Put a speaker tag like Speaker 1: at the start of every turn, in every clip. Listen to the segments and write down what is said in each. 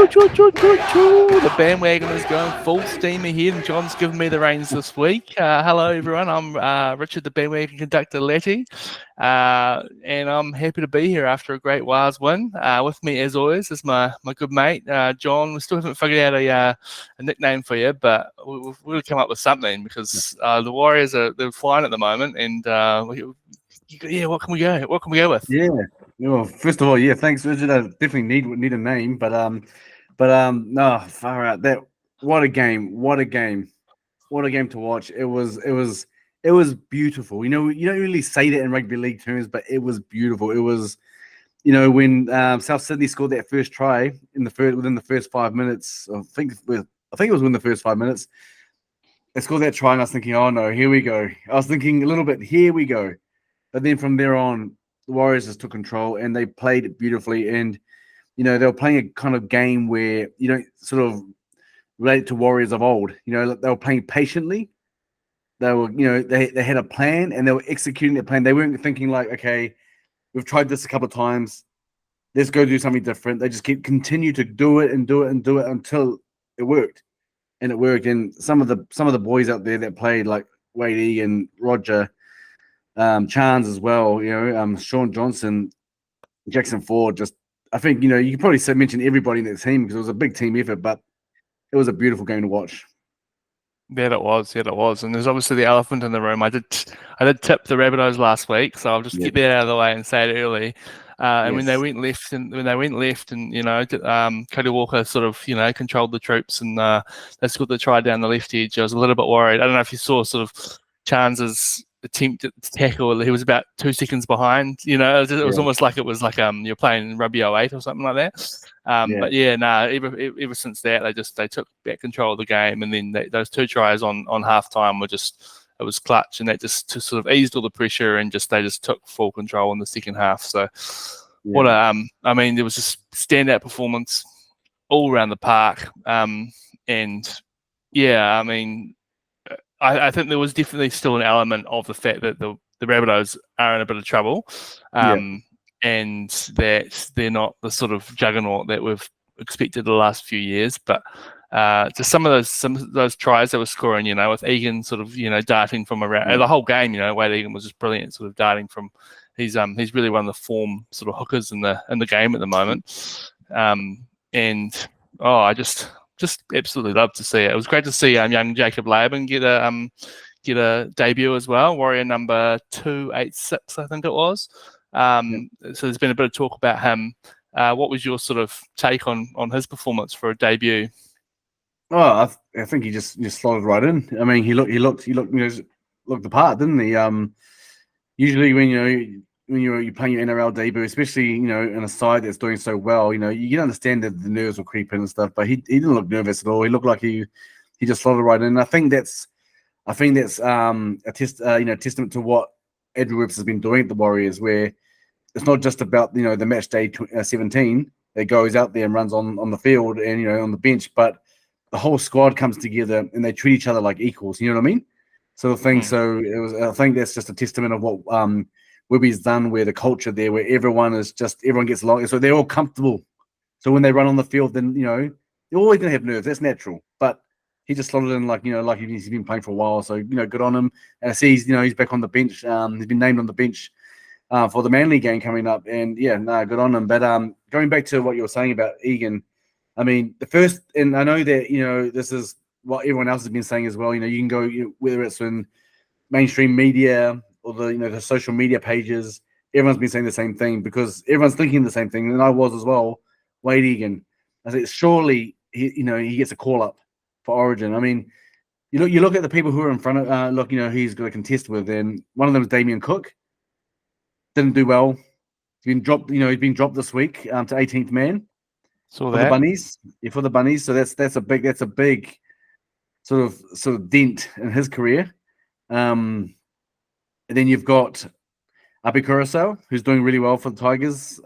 Speaker 1: The bandwagon is going full steam ahead, and John's given me the reins this week. Hello, everyone. I'm Richard, the bandwagon conductor, Letty, and I'm happy to be here after a great Wars win. With me, as always, is my good mate, John. We still haven't figured out a nickname for you, but we'll come up with something because the Warriors they're flying at the moment, and what can we go? What can we go with?
Speaker 2: Yeah. Well, first of all, thanks, Richard. I definitely need a name, but no, far out. What a game to watch. It was beautiful. You don't really say that in rugby league terms, but it was beautiful. It was, when South Sydney scored that first try within the first 5 minutes. I think it was within the first 5 minutes. They scored that try, and I was thinking, oh no, here we go. I was thinking a little bit, here we go. But then from there on, the Warriors just took control and they played it beautifully. And, they were playing a kind of game where you don't sort of relate it to Warriors of old. They were playing patiently. They were, they had a plan and they were executing their plan. They weren't thinking like, okay, we've tried this a couple of times. Let's go do something different. They just continue to do it and do it and do it until it worked. And it worked. And some of the boys out there that played, like Wayde Egan, Roger, Chance as well, Sean Johnson, Jackson Ford, I think, you could probably mention everybody in that team because it was a big team effort, but it was a beautiful game to watch.
Speaker 1: Yeah, it was. And there's obviously the elephant in the room. I did tip the Rabbitohs last week, so I'll just get that out of the way and say it early. And when they went left, and Cody Walker sort of controlled the troops and they scored the try down the left edge, I was a little bit worried. I don't know if you saw sort of Chance's attempt at tackle. He was about 2 seconds behind. It was almost like it was like you're playing Rugby 08 or something like that. But ever since that they took back control of the game, and then those 2 tries on halftime it was clutch, and that just sort of eased all the pressure, and they just took full control in the second half. So there was a standout performance all around the park, I think there was definitely still an element of the fact that the Rabbitohs are in a bit of trouble, and that they're not the sort of juggernaut that we've expected the last few years. But just some of those tries they were scoring, with Egan sort of darting from around the whole game. Wayde Egan was just brilliant, sort of darting from. He's really one of the form sort of hookers in the game at the moment, I just absolutely love to see it. It was great to see young Jacob Laban get a debut as well. Warrior number 286, I think it was. So there's been a bit of talk about him. What was your sort of take on his performance for a debut?
Speaker 2: Oh, I think he just slotted right in. I mean, he looked the part, didn't he? Usually when you're playing your NRL debut, especially in a side that's doing so well, you can understand that the nerves will creep in and stuff. But he didn't look nervous at all. He looked like he just slotted right in. And I think that's a testament to what Edward Webster has been doing at the Warriors, where it's not just about the match day 17 that goes out there and runs on the field and on the bench, but the whole squad comes together and they treat each other like equals. You know what I mean? So I think I think that's just a testament of what Webby's done, where the culture there, where everyone gets along, so they're all comfortable. So when they run on the field, then you're always gonna have nerves. That's natural. But he just slotted in like he's been playing for a while. So good on him. And I see he's back on the bench. He's been named on the bench for the Manly game coming up. And good on him. But going back to what you were saying about Egan, I mean and I know that this is what everyone else has been saying as well. You can go whether it's in mainstream media or the social media pages, everyone's been saying the same thing because everyone's thinking the same thing, and I was as well. Wayde Egan, I said, surely he gets a call up for Origin. I mean, you look at the people who are in front of he's going to contest with, and one of them is Damien Cook. Didn't do well. He's been dropped. He's been dropped this week to 18th man.
Speaker 1: For
Speaker 2: the Bunnies. Yeah, for the Bunnies. So that's a big sort of dent in his career. And then you've got Api Curacao, who's doing really well for the Tigers.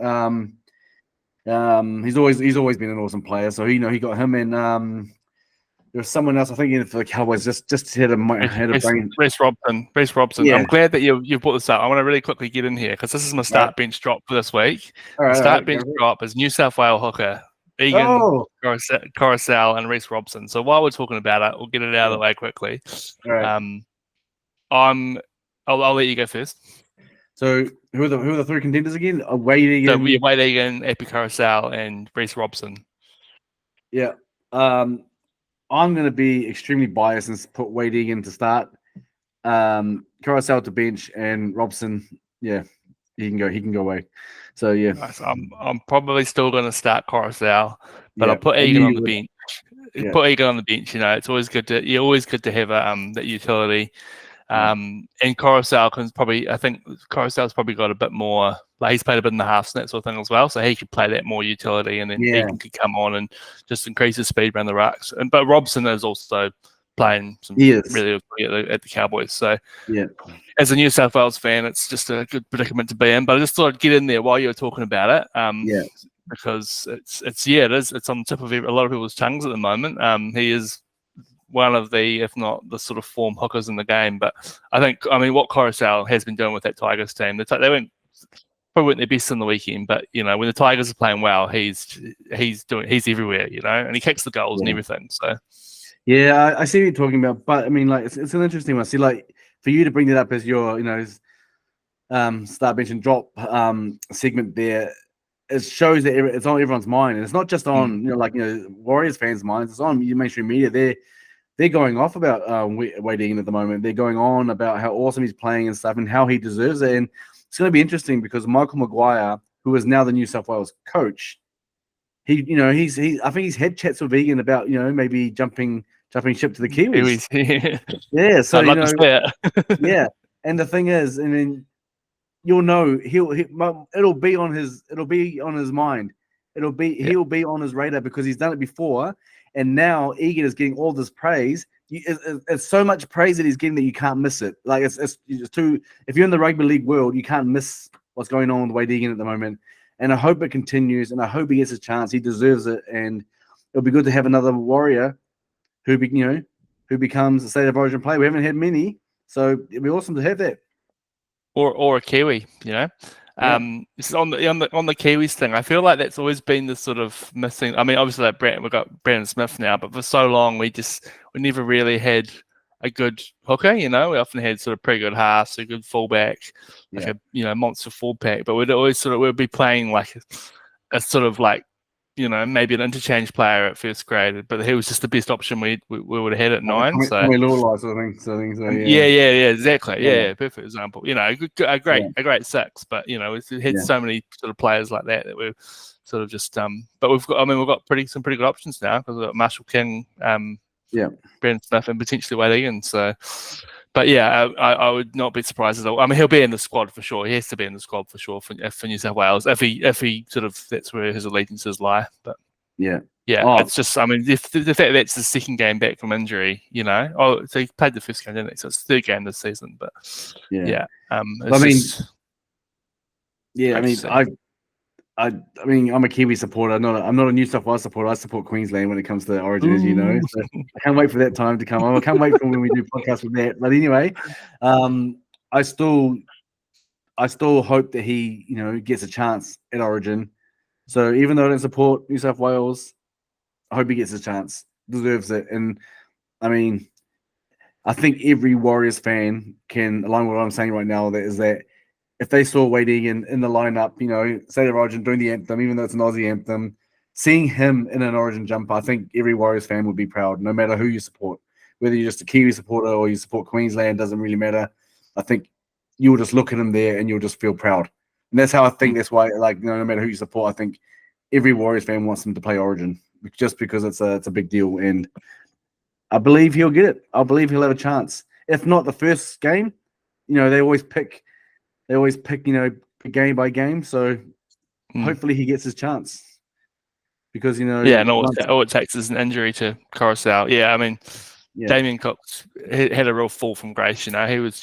Speaker 2: He's always been an awesome player. So he got him, and there was someone else I think for the Cowboys just had a brain.
Speaker 1: Reece Robson. Yeah. I'm glad that you've brought this up. I want to really quickly get in here because this is my start bench drop for this week. Start bench drop is New South Wales hooker Egan,
Speaker 2: Oh,
Speaker 1: Coruscant, and Reece Robson. So while we're talking about it, we'll get it out of the way quickly.
Speaker 2: all right.
Speaker 1: I'll let you go first.
Speaker 2: So who are the three contenders again? Wayde Egan.
Speaker 1: So Wayde Egan, Epi Coruscant, and Reece Robson.
Speaker 2: Yeah. I'm going to be extremely biased and put Wayde Egan to start. Coruscant to bench, and Robson. Yeah, he can go away. So yeah,
Speaker 1: Nice. I'm probably still going to start Coruscant, but
Speaker 2: yeah.
Speaker 1: I'll put Egan on the bench.
Speaker 2: Yeah.
Speaker 1: Put Egan on the bench. You know, it's always good to have that utility. And Coruscant can probably, I think Coruscant's probably got a bit more, like he's played a bit in the halves and that sort of thing as well, so he could play that more utility, and then Egan could come on and just increase his speed around the rucks. But Robson is also playing some really at the Cowboys. So
Speaker 2: yeah,
Speaker 1: as a New South Wales fan, it's just a good predicament to be in. But I just thought I'd get in there while you were talking about it, because it's on the tip of a lot of people's tongues at the moment. He is one of the, if not the sort of form hookers in the game. But I mean, what Coruscant has been doing with that Tigers team, they probably weren't their best on the weekend, but you know, when the Tigers are playing well, he's everywhere, you know, and he kicks the goals and everything. So
Speaker 2: yeah, I see what you're talking about, but I mean, like, it's an interesting one. See, like, for you to bring that up as your, start bench and drop segment there, it shows that it's on everyone's mind, and it's not just on Warriors fans' minds. It's on your mainstream media. They're going off about Wayde Egan at the moment. They're going on about how awesome he's playing and stuff, and how he deserves it. And it's going to be interesting because Michael Maguire, who is now the New South Wales coach, I think he's had chats with Egan about maybe jumping ship to the Kiwis. Yeah, so
Speaker 1: I'd love to see it.
Speaker 2: Yeah, and the thing is, and then you'll know it'll be on his mind. He'll be on his radar because he's done it before, and now Egan is getting all this praise. It's so much praise that he's getting that you can't miss it. Like it's too. If you're in the rugby league world, you can't miss what's going on with Wayde Egan at the moment. And I hope it continues, and I hope he gets a chance. He deserves it, and it'll be good to have another Warrior who becomes a State of Origin player. We haven't had many, so it'd be awesome to have that.
Speaker 1: Or a Kiwi, you know. It's on the Kiwis thing. I feel like that's always been the sort of missing. I mean, obviously, we've got Brandon Smith now, but for so long we never really had a good hooker. You know, we often had sort of pretty good halves, a good fullback, like a monster full pack. But we'd be playing like a sort of like, maybe an interchange player at first grade, but he was just the best option we would have had at 9. So yeah, exactly. Yeah, perfect example. A great 6, but we had so many sort of players like that we're sort of just But we've got some pretty good options now because we've got Marshall King, Brandon Smith, and potentially Wayde Egan. So. But yeah, I would not be surprised at all. I mean, he'll be in the squad for sure. He has to be in the squad for sure for New South Wales if he sort of that's where his allegiances lie. But it's just, I mean, the fact that's the second game back from injury, so he played the first game, didn't he? So it's the third game this season. But
Speaker 2: I mean, I'm a Kiwi supporter. I'm not a New South Wales supporter. I support Queensland when it comes to Origin, as you know. So I can't wait for that time to come. I can't wait for when we do podcasts with that. But anyway, I still hope that he, gets a chance at Origin. So even though I don't support New South Wales, I hope he gets a chance. Deserves it. And I mean, I think every Warriors fan can align with what I'm saying right now. That if they saw Wayde Egan in the lineup, State of Origin doing the anthem, even though it's an Aussie anthem, seeing him in an Origin jumper, I think every Warriors fan would be proud, no matter who you support. Whether you're just a Kiwi supporter or you support Queensland, doesn't really matter. I think you'll just look at him there and you'll just feel proud. And that's how I think. That's why, no matter who you support, I think every Warriors fan wants him to play Origin just because it's a big deal. And I believe he'll get it. I believe he'll have a chance. If not the first game, they always pick, game by game. So hopefully he gets his chance because,
Speaker 1: all it takes is an injury to Coruscant. Yeah, I mean, Damien Cook's had a real fall from grace. He was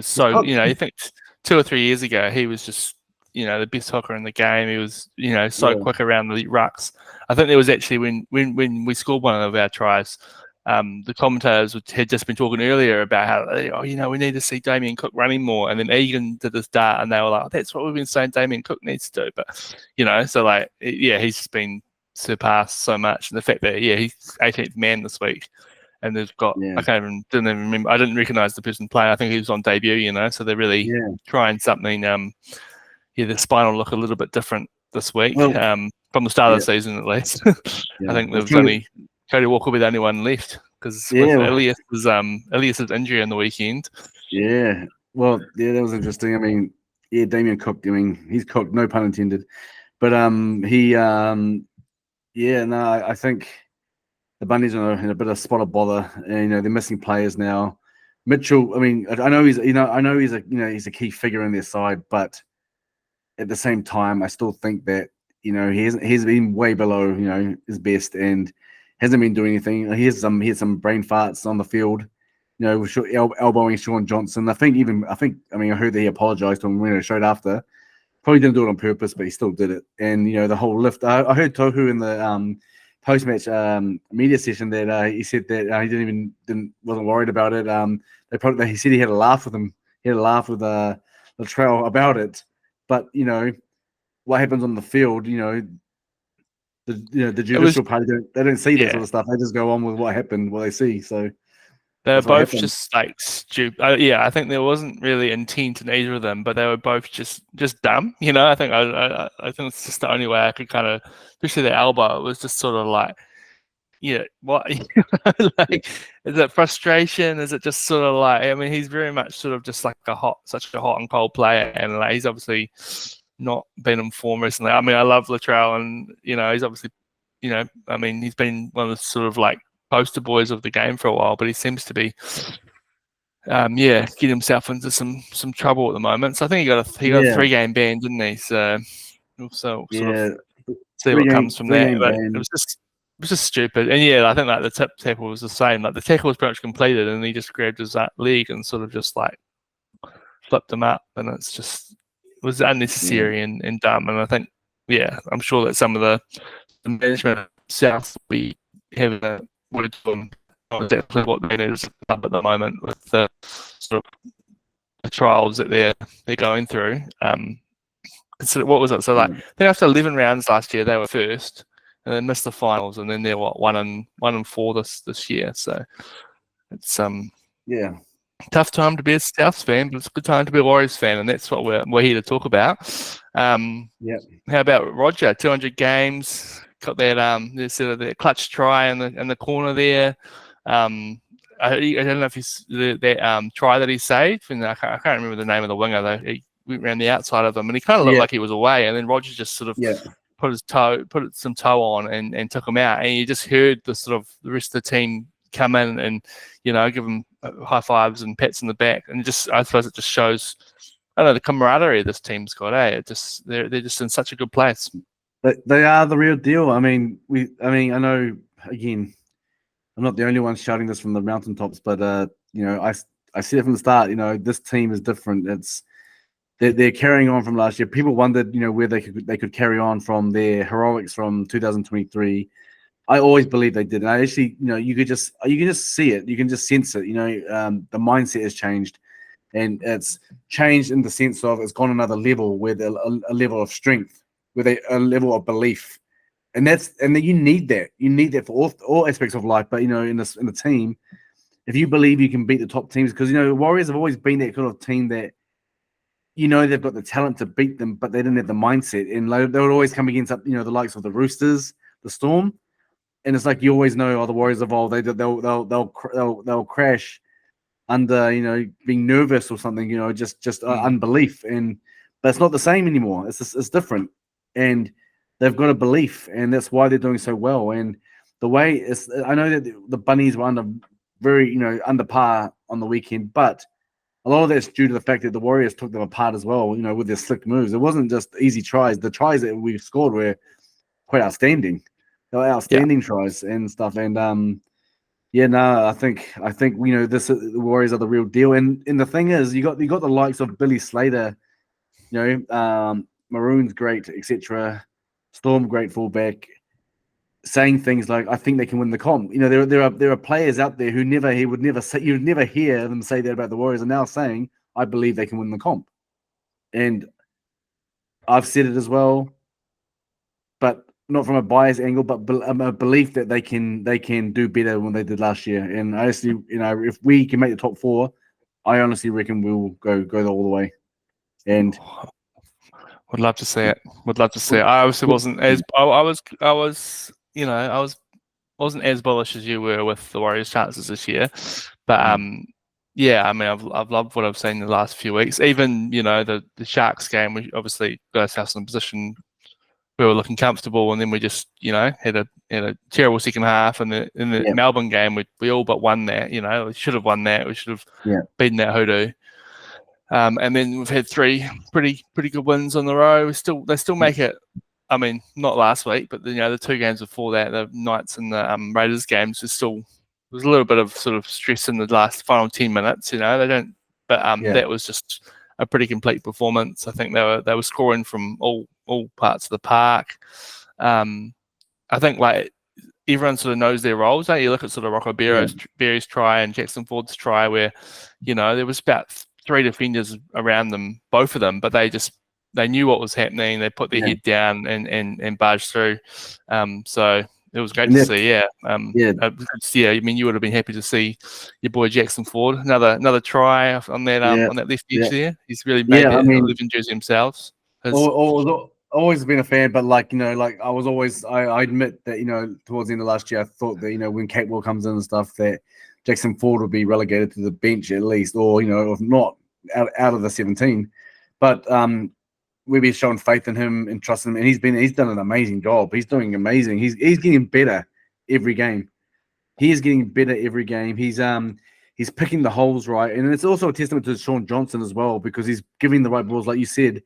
Speaker 1: so, you think 2 or 3 years ago, he was just, the best hooker in the game. He was, so quick around the rucks. I think there was actually when we scored one of our tries, the commentators had just been talking earlier about how, we need to see Damien Cook running more. And then Egan did this dart and they were like, that's what we've been saying Damien Cook needs to do. But, so he's just been surpassed so much. And the fact that he's 18th man this week, and they've got didn't even remember. I didn't recognise the person playing. I think he was on debut. So they're really trying something. The spine will look a little bit different this week, from the start of the season at least. I think there was only Cody Walker will be the only one left because Elias's injury on the weekend.
Speaker 2: Yeah, well, that was interesting. I mean, Damien cooked. I mean, he's cooked. No pun intended. But I think the Bunnies are in a bit of spot of bother. And, they're missing players now. Mitchell. I mean, I know he's a key figure in their side, but at the same time, I still think that he's been way below his best and hasn't been doing anything. He had some brain farts on the field. Elbowing Sean Johnson. I heard that he apologized to him when it showed after. Probably didn't do it on purpose, but he still did it. And the whole lift. I heard Tohu in the post-match media session that he said that he wasn't worried about it. He said he had a laugh with him. He had a laugh with Latrell about it. But what happens on the field? The judicial party don't see that sort of stuff. They just go on with what happened, what they see. So.
Speaker 1: They were both just like stupid. I think there wasn't really intent in either of them, but they were both just dumb. I think I think it's just the only way I could kind of, especially the elbow. It was just sort of like, what? Like, is it frustration? Is it just sort of like? I mean, he's very much sort of just like such a hot and cold player, and like he's obviously not been informed recently. I mean, I love Latrell, and he's obviously, I mean, he's been one of the sort of like poster boys of the game for a while, but he seems to be getting himself into some trouble at the moment. So I think he got a 3-game ban, didn't he? So we'll sort of see what comes from that. But it was just stupid. And I think like the tip tackle was the same. Like the tackle was pretty much completed and he just grabbed his leg and sort of just like flipped him up, and it was unnecessary and dumb. And I think I'm sure that some of the management South will be having a word to them on exactly what that is up at the moment with the sort of the trials that they're going through. So what was it? So like I think after 11 rounds last year they were first, and then missed the finals, and then they're 1-4 this year. So it's tough time to be a Souths fan, but it's a good time to be a Warriors fan, and that's what we're here to talk about. How about Roger? 200 games. Got that sort of that clutch try in the corner there. I don't know if that try that he saved, and I can't remember the name of the winger though. He went around the outside of him, and he kind of looked like he was away, and then Roger just sort of put some toe on and took him out, and you just heard the rest of the team come in and give him high fives and pats in the back, and I suppose it just shows the camaraderie this team's got. They're just in such a good place.
Speaker 2: They are the real deal. I mean, I know, again, I'm not the only one shouting this from the mountaintops, but I see it from the start. This team is different. They're carrying on from last year. People wondered, where they could carry on from their heroics from 2023. I always believed they did. And I actually, you can just see it. You can just sense it. The mindset has changed, and it's changed in the sense of it's gone another level with a level of strength, with a level of belief, and then you need that. You need that for all aspects of life. But in the team, if you believe you can beat the top teams, because Warriors have always been that kind of team that they've got the talent to beat them, but they didn't have the mindset, and they would always come against the likes of the Roosters, the Storm, and it's like you always know, the Warriors evolve. They'll crash under being nervous or something, just unbelief, but it's not the same anymore. It's different. And they've got a belief, and that's why they're doing so well. And the way I know that the Bunnies were under par on the weekend, but a lot of that's due to the fact that the Warriors took them apart as well, with their slick moves. It wasn't just easy tries. The tries that we scored were quite outstanding. They were outstanding tries and stuff. And I think the Warriors are the real deal. And the thing is, you got the likes of Billy Slater, Maroon's great, etc. Storm, great fullback, saying things like, "I think they can win the comp." There are players out there you'd never hear them say that about the Warriors, are now saying, "I believe they can win the comp," and I've said it as well. But not from a bias angle, but a belief that they can do better than they did last year. And I honestly, if we can make the top 4, I honestly reckon we'll go all the way. And
Speaker 1: would love to see it. Would love to see it. I obviously wasn't as I was wasn't as bullish as you were with the Warriors' chances this year, but yeah, I mean, I've loved what I've seen in the last few weeks. Even the Sharks game, we obviously got ourselves in a position we were looking comfortable, and then we just had a terrible second half. And in the Melbourne game, we all but won that. We should have won that. We should have beaten that hoodoo. And then we've had 3 pretty good wins on the row. They still make it. I mean, not last week, but the 2 games before that, the Knights and the Raiders games, there's a little bit of sort of stress in the final 10 minutes. They don't, but that was just a pretty complete performance. I think they were scoring from all parts of the park. I think like everyone sort of knows their roles. You look at sort of Rocco Berry's try and Jackson Ford's try, where there was about 3 defenders around them, both of them, but they knew what was happening. They put their head down and barged through. So it was great to see. I mean, you would have been happy to see your boy Jackson Ford another try on that on that left edge there. He's really made that 11 jersey himself.
Speaker 2: Always been a fan, but I admit that towards the end of last year I thought that when Capewell comes in and stuff that Jackson Ford would be relegated to the bench at least, or if not out of the 17. But we've been showing faith in him and trusting him, and he's done an amazing job. He's doing amazing. He's getting better every game. He is getting better every game. He's picking the holes right, and it's also a testament to Sean Johnson as well, because he's giving the right balls, like you said.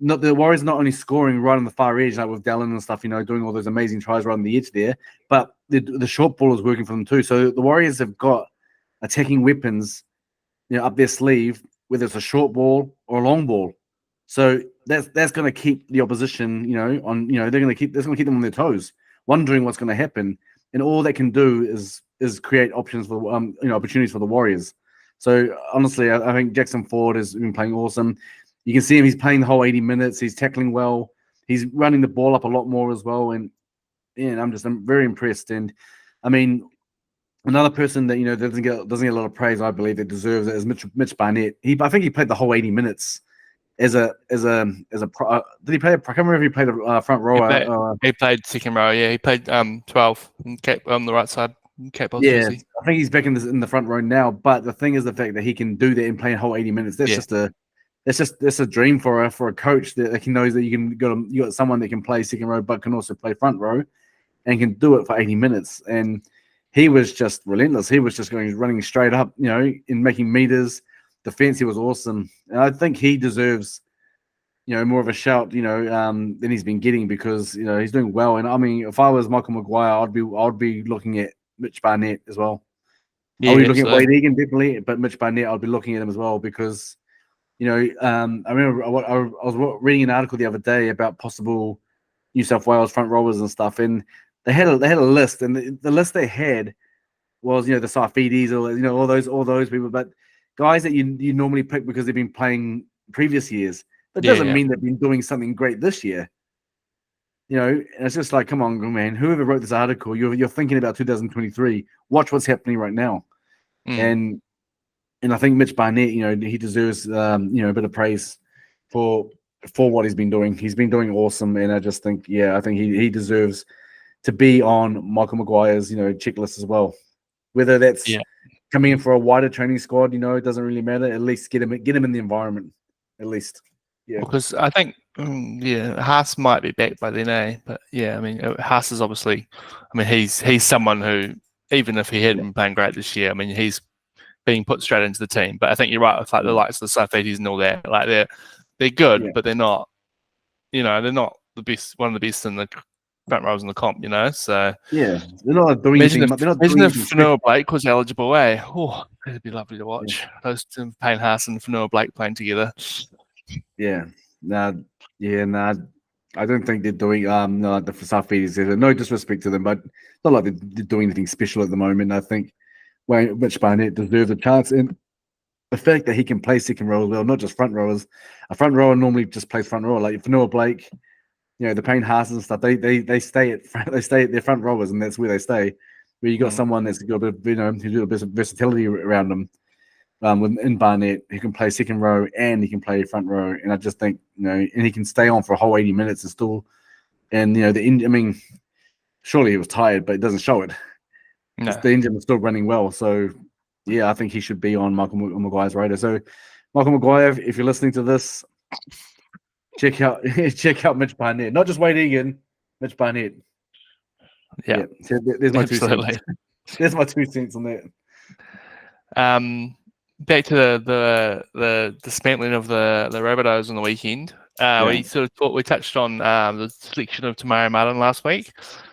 Speaker 2: Not the Warriors not only scoring right on the far edge, like with Dallin and stuff, doing all those amazing tries right on the edge there, but the short ball is working for them too. So the Warriors have got attacking weapons, up their sleeve, whether it's a short ball or a long ball. So that's going to keep the opposition, on, that's going to keep them on their toes, wondering what's going to happen. And all they can do is create options for opportunities for the Warriors. So honestly, I think Jackson Ford has been playing awesome. You can see him; he's playing the whole 80 minutes. He's tackling well. He's running the ball up a lot more as well. And I'm very impressed. And I mean, another person that doesn't get a lot of praise, I believe, that deserves it is Mitch Barnett. I think he played the whole 80 minutes. Did he play? I can't remember if he played the front row.
Speaker 1: He played second row. Yeah, he played 12 on the right side. I
Speaker 2: think he's back in the front row now. But the thing is, the fact that he can do that and play a whole 80 minutes. That's a dream for a coach that he knows that you got someone that can play second row but can also play front row and can do it for 80 minutes. And he was just relentless. He was just running straight up, and making meters. Defense, he was awesome. And I think he deserves, more of a shout, than he's been getting, because he's doing well. And I mean, if I was Michael Maguire, I'd be looking at Mitch Barnett as well. I'll be looking at Wayde Egan definitely, but Mitch Barnett, I'll be looking at him as well, because I remember I was reading an article the other day about possible New South Wales front rowers and stuff, and they had a list, and the list they had was the Saifidis or all those people, but guys that you normally pick because they've been playing previous years. That doesn't mean they've been doing something great this year. And it's just like, come on, man, whoever wrote this article, you're thinking about 2023. Watch what's happening right now, and I think Mitch Barnett, he deserves a bit of praise for what he's been doing. He's been doing awesome, and I just think, I think he deserves to be on Michael Maguire's checklist as well. Whether that's coming in for a wider training squad, it doesn't really matter. At least get him in the environment, at least. Yeah,
Speaker 1: because I think Haas might be back by then, But I mean, Haas is obviously, I mean, he's someone who, even if he hadn't been playing great this year, I mean, he's being put straight into the team. But I think you're right with like the likes of the Saifidis and all that. Like they're good, but they're not. They're not the best. One of the best in the front rows in the comp. So
Speaker 2: they're not doing anything.
Speaker 1: Imagine if Fanua Blake was eligible. Oh, it'd be lovely to watch those two, Payne Haas and Fanua Blake playing together.
Speaker 2: I don't think they're doing the Saifidis. No disrespect to them, but it's not like they're doing anything special at the moment. I think Mitch Barnett deserves a chance, and the fact that he can play second row as well, not just front rowers. A front rower normally just plays front row, like Fanua Blake. the Payne Haas's and stuff, they stay at their front rowers, and that's where they stay. Where you got someone that's got a bit, who's got a bit of versatility around them. In Barnett, he can play second row and he can play front row, and I just think and he can stay on for a whole 80 minutes and still, and surely he was tired, but it doesn't show it.
Speaker 1: No.
Speaker 2: The engine was still running well, so yeah, I think he should be on Michael Maguire's radar. So, Michael Maguire, if you're listening to this, check out Mitch Barnett, not just Wayde Egan, Mitch Barnett.
Speaker 1: Yeah.
Speaker 2: So there's my
Speaker 1: Absolutely.
Speaker 2: 2 cents. There's my 2 cents on that.
Speaker 1: Back to the dismantling of the Rabbitohs on the weekend. We touched on the selection of Tamari Martin last week.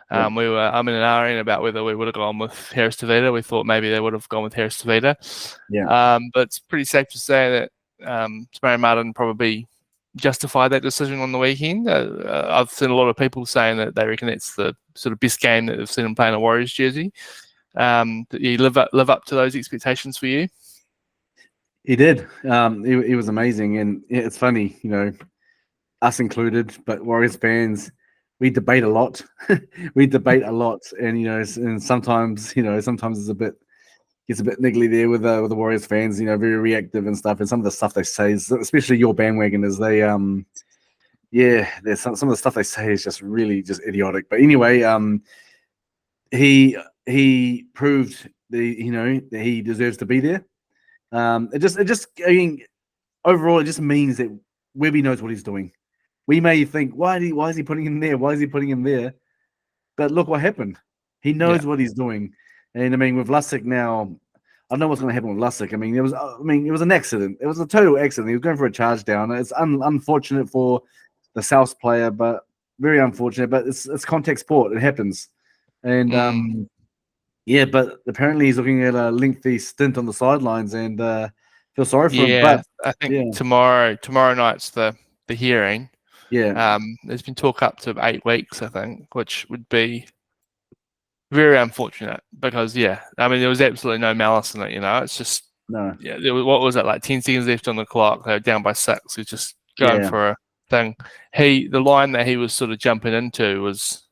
Speaker 1: We were in an argument about whether we would have gone with Harris Tavita. We thought maybe they would have gone with Harris Tavita. But it's pretty safe to say that Tamari Martin probably justified that decision on the weekend. I've seen a lot of people saying that they reckon it's the sort of best game that they've seen him play in a Warriors jersey. Did he live up to those expectations for you?
Speaker 2: He did. He was amazing, and it's funny, us included, but Warriors fans, we debate a lot. And sometimes it's gets a bit niggly there with the Warriors fans. Very reactive and stuff, and some of the stuff they say, especially your bandwagoners, there's some of the stuff they say is just really just idiotic. But anyway, he proved that he deserves to be there. Overall, it just means that Webby knows what he's doing. We may think, why is he putting him there? Why is he putting him there? But look what happened. He knows what he's doing. And with Lussick now, I don't know what's going to happen with Lussick. It was an accident. It was a total accident. He was going for a charge down. It's unfortunate for the South player, but very unfortunate. But it's contact sport. It happens. And but apparently he's looking at a lengthy stint on the sidelines, and feel sorry for him. But
Speaker 1: I think tomorrow night's the hearing. There's been talk up to 8 weeks, I think, which would be very unfortunate because there was absolutely no malice in it. It's just there was, what was it, like 10 seconds left on the clock? They were down by 6. He's just going for a thing. The line that he was sort of jumping into was,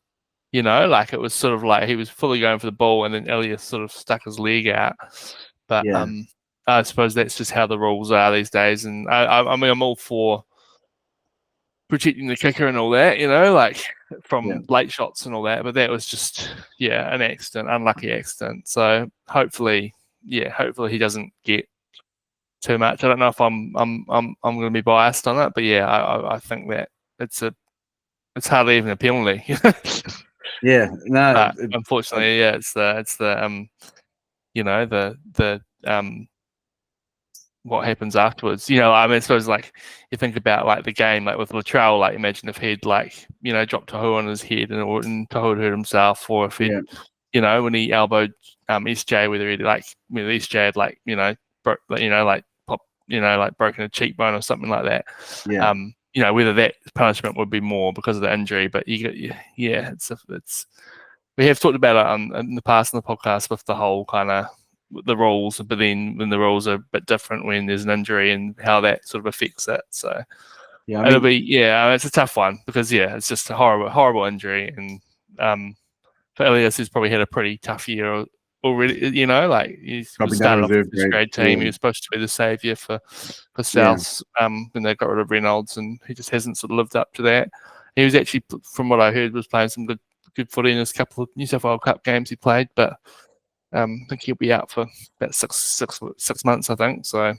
Speaker 1: it was sort of like he was fully going for the ball, and then Elias sort of stuck his leg out. But I suppose that's just how the rules are these days. And I'm all for protecting the kicker and all that, from late shots and all that. But that was just an accident, unlucky accident. So hopefully he doesn't get too much. I don't know if I'm going to be biased on it, but I think that it's hardly even a penalty. Unfortunately, it's the what happens afterwards. I suppose you think about the game, with Latrell, imagine if he'd dropped Tahu on his head and Tahu hurt himself, or if he when he elbowed SJ, whether he'd SJ had broken a cheekbone or something like that. Whether that punishment would be more because of the injury, but it's we have talked about it in the past in the podcast with the whole kind of the rules, but then when the rules are a bit different when there's an injury and how that sort of affects it. So it'll be it's a tough one because it's just a horrible injury, and for Elias, who's probably had a pretty tough year already, he's started off with this great team. He was supposed to be the saviour for South when they got rid of Reynolds, and he just hasn't sort of lived up to that. He was actually, from what I heard, was playing some good footy in his couple of New South Wales Cup games he played, but I think he'll be out for about six months, I think. So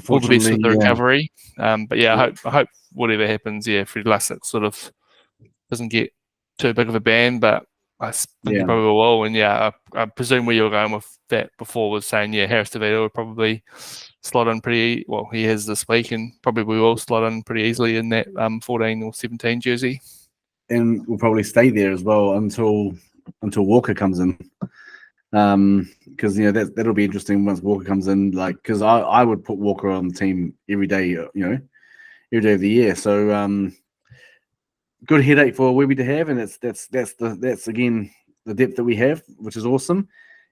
Speaker 1: all the best with the recovery. I hope whatever happens, Fred Lussick sort of doesn't get too big of a ban, but I think he probably will. And I presume where you were going with that before was saying, Harris Tavita would probably slot in pretty well. He has this week, and probably will slot in pretty easily in that 14 or 17 jersey.
Speaker 2: And we'll probably stay there as well until Walker comes in. Because that'll be interesting once Walker comes in. Because I would put Walker on the team every day. Every day of the year. So good headache for Webby to have, and that's again the depth that we have, which is awesome.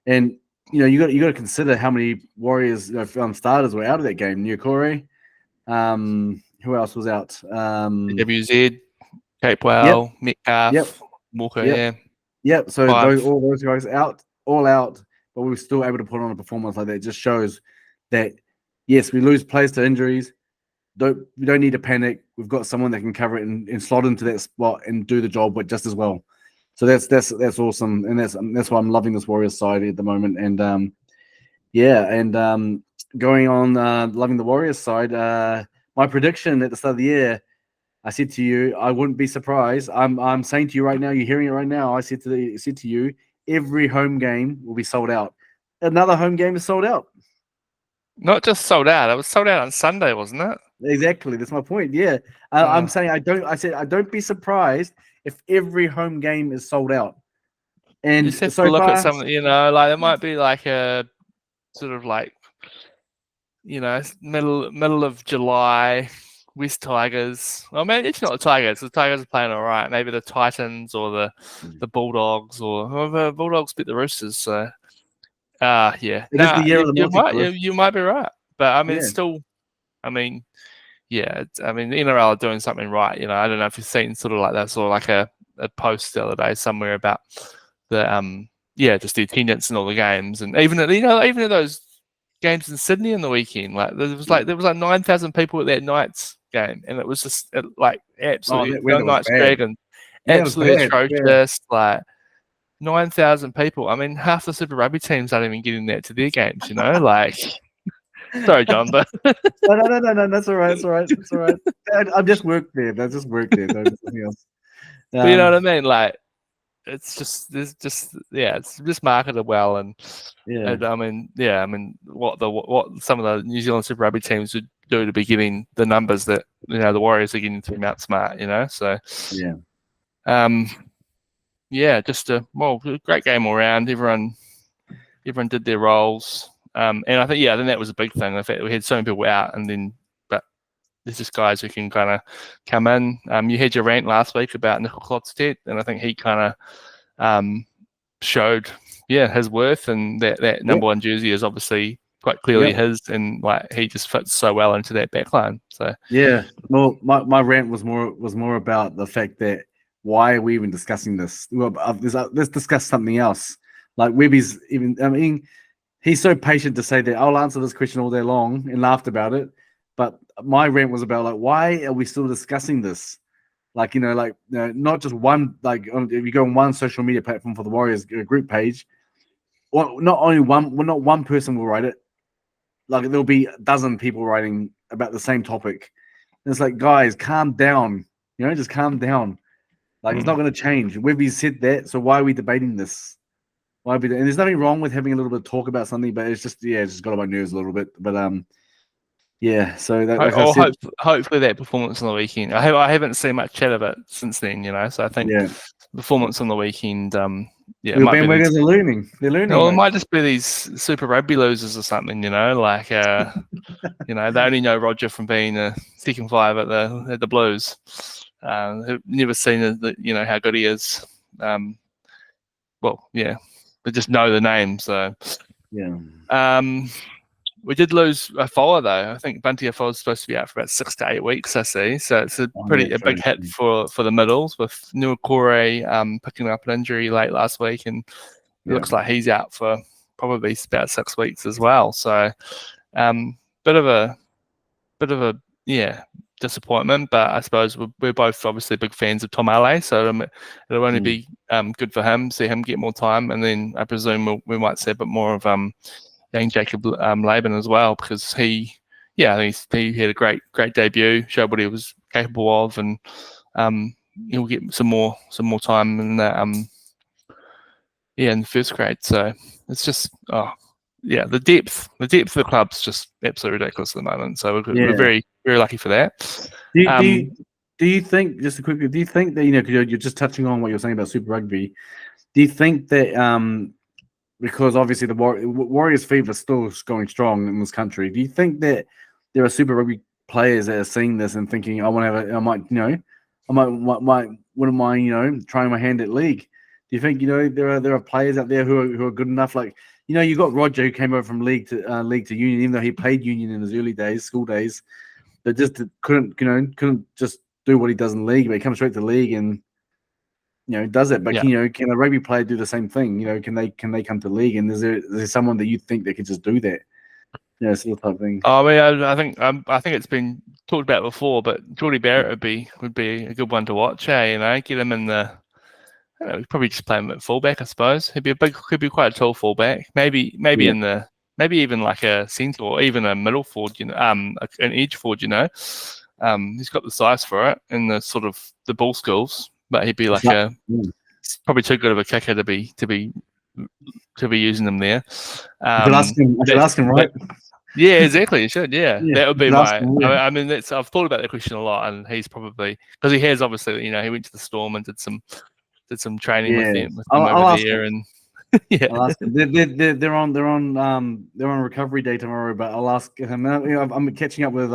Speaker 2: And you got to consider how many Warriors starters were out of that game. Nyakore, who else was out?
Speaker 1: WZ. Capewell,
Speaker 2: Yep, yep,
Speaker 1: Metcalf, Walker,
Speaker 2: yep,
Speaker 1: yeah,
Speaker 2: yep. So
Speaker 1: five.
Speaker 2: all those guys all out, but we were still able to put on a performance like that. It just shows that yes, we lose players to injuries. We don't need to panic. We've got someone that can cover it and slot into that spot and do the job but just as well. So that's awesome, and that's why I'm loving this Warriors side at the moment. And going on loving the Warriors side. My prediction at the start of the year, I said to you, I wouldn't be surprised. I'm saying to you right now, you're hearing it right now. I said to you, every home game will be sold out. Another home game is sold out.
Speaker 1: Not just sold out. It was sold out on Sunday, wasn't it?
Speaker 2: Exactly. That's my point. Yeah. I'm saying I said I don't be surprised if every home game is sold out. And
Speaker 1: You just have
Speaker 2: so
Speaker 1: to look
Speaker 2: far,
Speaker 1: at something, like it might be like a sort of like, middle of July, West Tigers. Well, maybe it's not the Tigers. The Tigers are playing all right. Maybe the Titans or the Bulldogs or the Bulldogs beat the Roosters. So, yeah.
Speaker 2: it is the year of the multi.
Speaker 1: You might be right. But I mean,
Speaker 2: Yeah.
Speaker 1: it's still, I mean, yeah. The NRL are doing something right. I don't know if you've seen sort of like that, sort of like a post the other day somewhere about the just the attendance in all the games, and even at those games in Sydney in the weekend, like there was like 9,000 people at that night's game, and it was just absolutely
Speaker 2: that weather was
Speaker 1: Knights
Speaker 2: bad.
Speaker 1: Dragons,
Speaker 2: Yeah, it was
Speaker 1: absolutely
Speaker 2: bad.
Speaker 1: atrocious. Like 9,000 people. I mean, half the Super Rugby teams aren't even getting that to their games. Like, sorry, John, but
Speaker 2: No. That's all right. It's all right. I've just worked there. That's just worked there. There's nothing else.
Speaker 1: but you know what I mean? Like, it's just marketed well, and
Speaker 2: Yeah.
Speaker 1: what some of the New Zealand Super Rugby teams would do to be getting the numbers that the Warriors are getting through Mount Smart. So just a great game all round. Everyone did their roles, and I think that was a big thing. The fact that we had so many people out, but there's just guys who can kind of come in. You had your rant last week about Nickel Klodstedt, and I think he kind of showed his worth, and that number one jersey is obviously quite clearly his, and like he just fits so well into that backline. So
Speaker 2: well, my rant was more about the fact that why are we even discussing this? Well, let's discuss something else. Like Webby's he's so patient to say that I'll answer this question all day long and laughed about it. But my rant was about like, why are we still discussing this? Like, not just one, like if you go on one social media platform for the Warriors group page, not one person will write it. Like there'll be a dozen people writing about the same topic. And it's like, guys, calm down. Just calm down. Like it's not going to change. Webby said that, so why are we debating this? And there's nothing wrong with having a little bit of talk about something, but it's just it's just got on my nerves a little bit. But so that, like I said,
Speaker 1: hopefully that performance on the weekend. I haven't seen much chat of it since then, So I think performance on the weekend,
Speaker 2: bandwagons are learning. They're learning.
Speaker 1: Well, it might just be these Super Rugby losers or something, like they only know Roger from being a second five at the Blues. Who've never seen how good he is. They just know the name. So we did lose a Foa though. I think Bunty Afoa is supposed to be out for about 6 to 8 weeks. I see. So it's a big hit for the middles, with Nuakore picking up an injury late last week, and it looks like he's out for probably about 6 weeks as well. So bit of a disappointment, but I suppose we're both obviously big fans of Tom Ale, so it'll only be good for him, see him get more time, and then I presume we might see a bit more of young Jacob Laban as well, because he had a great debut, showed what he was capable of, and he'll get some more time in that in the first grade. So it's just the depth of the club's just absolutely ridiculous at the moment. So we're very, very lucky for that.
Speaker 2: Do you think, just quickly, do you think that because you're just touching on what you're saying about Super Rugby? Do you think that because obviously the Warriors fever is still going strong in this country, do you think that there are Super Rugby players that are seeing this and thinking, wouldn't mind trying my hand at league? Do you think there are players out there who are good enough? Like you got Roger, who came over from league to union, even though he played union in his early days, school days, but just couldn't just do what he does in the league, but he comes straight to the league and does it. But can a rugby player do the same thing? Can they come to the league? And is there someone that you think that could just do that? Sort of type thing.
Speaker 1: I mean, I think it's been talked about before, but Geordie Barrett would be a good one to watch. Get him in the. Probably just play him at fullback, I suppose. Could be quite a tall fullback. Maybe even like a centre or even a middle forward. An edge forward. He's got the size for it and the sort of the ball skills, but he'd be like probably too good of a kicker to be using him there.
Speaker 2: I should ask him, right?
Speaker 1: Yeah, exactly. You should. Yeah, that would be my. I mean, I've thought about that question a lot, and he's probably because he has obviously. He went to the Storm and did some training with them over there, and
Speaker 2: I'll ask him. They're on recovery day tomorrow, but I'll ask him. I'm catching up with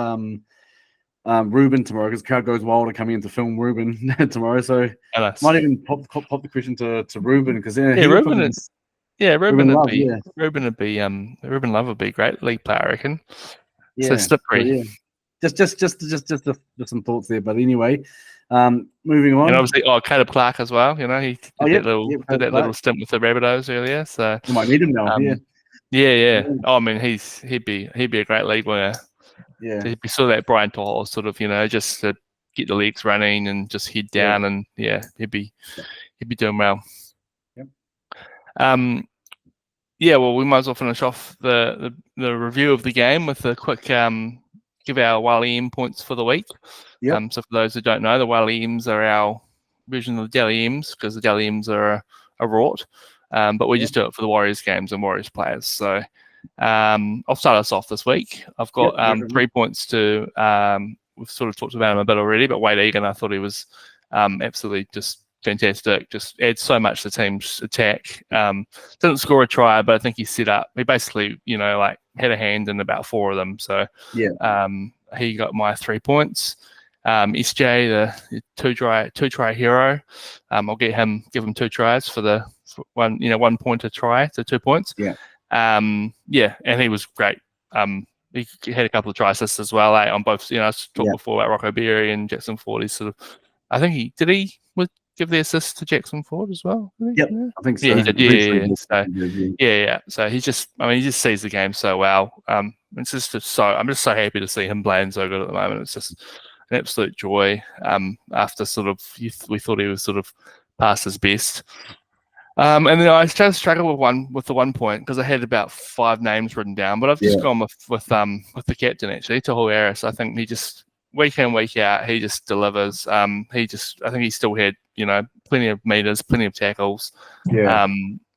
Speaker 2: Ruben tomorrow because Crowd Goes Wild are coming in to film Ruben tomorrow, so might even pop the question to Ruben because Ruben
Speaker 1: Love would be a great league player, I reckon.
Speaker 2: Yeah,
Speaker 1: so slippery.
Speaker 2: Just some thoughts there, but anyway. Moving on,
Speaker 1: and obviously, Caleb Clark as well. He did that little stint with the Rabbitohs earlier. So
Speaker 2: you might need him now.
Speaker 1: Yeah. Oh, I mean, he'd be a great league winner.
Speaker 2: Yeah,
Speaker 1: he'd be sort of that Brian To'o sort of, just to get the legs running and just head down, and he'd be doing well.
Speaker 2: Yep.
Speaker 1: Well, we might as well finish off the review of the game with a quick give our Wayde M points for the week.
Speaker 2: Yep.
Speaker 1: So for those who don't know, the Wayde M's are our version of the Dally M's because the Dally M's are a rort, but we just do it for the Warriors games and Warriors players. So I'll start us off this week. I've got 3 points to. We've sort of talked about him a bit already, but Wayde Egan, I thought he was absolutely just fantastic. Just adds so much to the team's attack. Didn't score a try, but I think he set up. He basically, had a hand in about 4 of them. So he got my 3 points. SJ, the two try hero. I'll give him 2 tries for one 1 point a try, so 2 points. And he was great. He had a couple of try assists as well, on both. I talked before about Rocco Berry and Jackson Ford. He sort of, I think he give the assist to Jackson Ford as well.
Speaker 2: Yep, I think so.
Speaker 1: Yeah, he did. So he just sees the game so well. It's just I'm just so happy to see him playing so good at the moment. It's just an absolute joy. After sort of we thought he was sort of past his best. And then I just struggled with the 1 point because I had about 5 names written down, but I've just gone with the captain actually, Tohu Harris. I think he just week in week out he just delivers. I think he still had plenty of meters, plenty of tackles,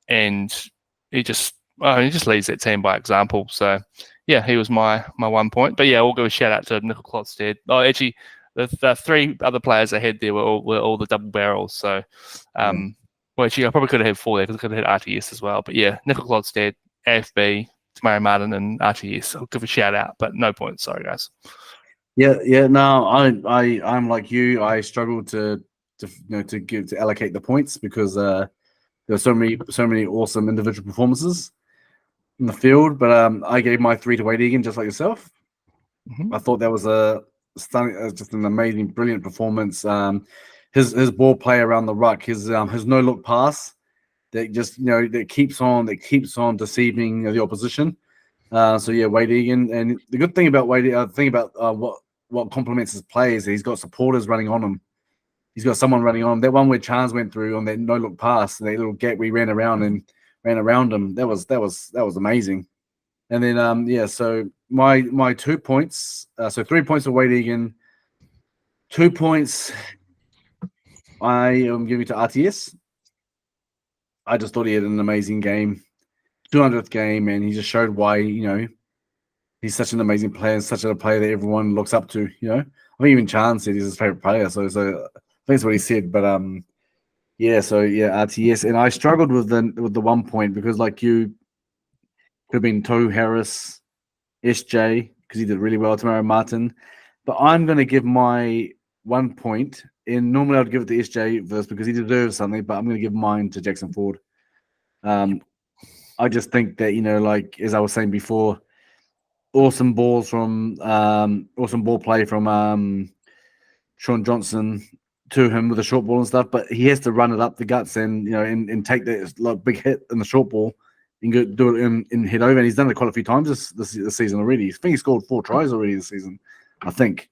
Speaker 1: and he just leads that team by example. So he was my 1 point. But we'll give a shout out to Nickel Klotstad. Oh, actually, the 3 other players I had there were all the double barrels. So. Well, actually, I probably could have had 4 there because I could have had RTS as well. But Nickel Klotstad, AFB, Tamari Martin, and RTS. I'll give a shout out, but no points. Sorry, guys.
Speaker 2: No, I'm like you. I struggled to allocate the points because there were so many awesome individual performances in the field. But I gave my 3 to Wayde Egan, just like yourself.
Speaker 1: Mm-hmm.
Speaker 2: I thought that was a stunning, just an amazing, brilliant performance. His ball play around the ruck, his no look pass that just that keeps on deceiving the opposition. Wayde Egan, and the good thing about Wayde, what complements his play is he's got supporters running on him. He's got someone running on him. That one where Chance went through on that no look pass, that little gap we ran around him. That was amazing. And then so my 2 points. So 3 points for Wayde Egan, 2 points. I am giving to RTS. I just thought he had an amazing game, 200th game, and he just showed why he's such an amazing player and such a player that everyone looks up to. I think even Chan said he's his favorite player, so I think that's what he said. But RTS, and I struggled with the 1 point because like you could have been Tohu Harris, SJ because he did really well, Tamari Martin, but I'm going to give my 1 point. And normally I'd give it to SJ first because he deserves something, but I'm going to give mine to Jackson Ford. I just think that like as I was saying before, awesome ball play from Sean Johnson to him with a short ball and stuff, but he has to run it up the guts and and take that big hit in the short ball and go do it in head over. And he's done it quite a few times this season already. I think he scored 4 tries already this season. I think,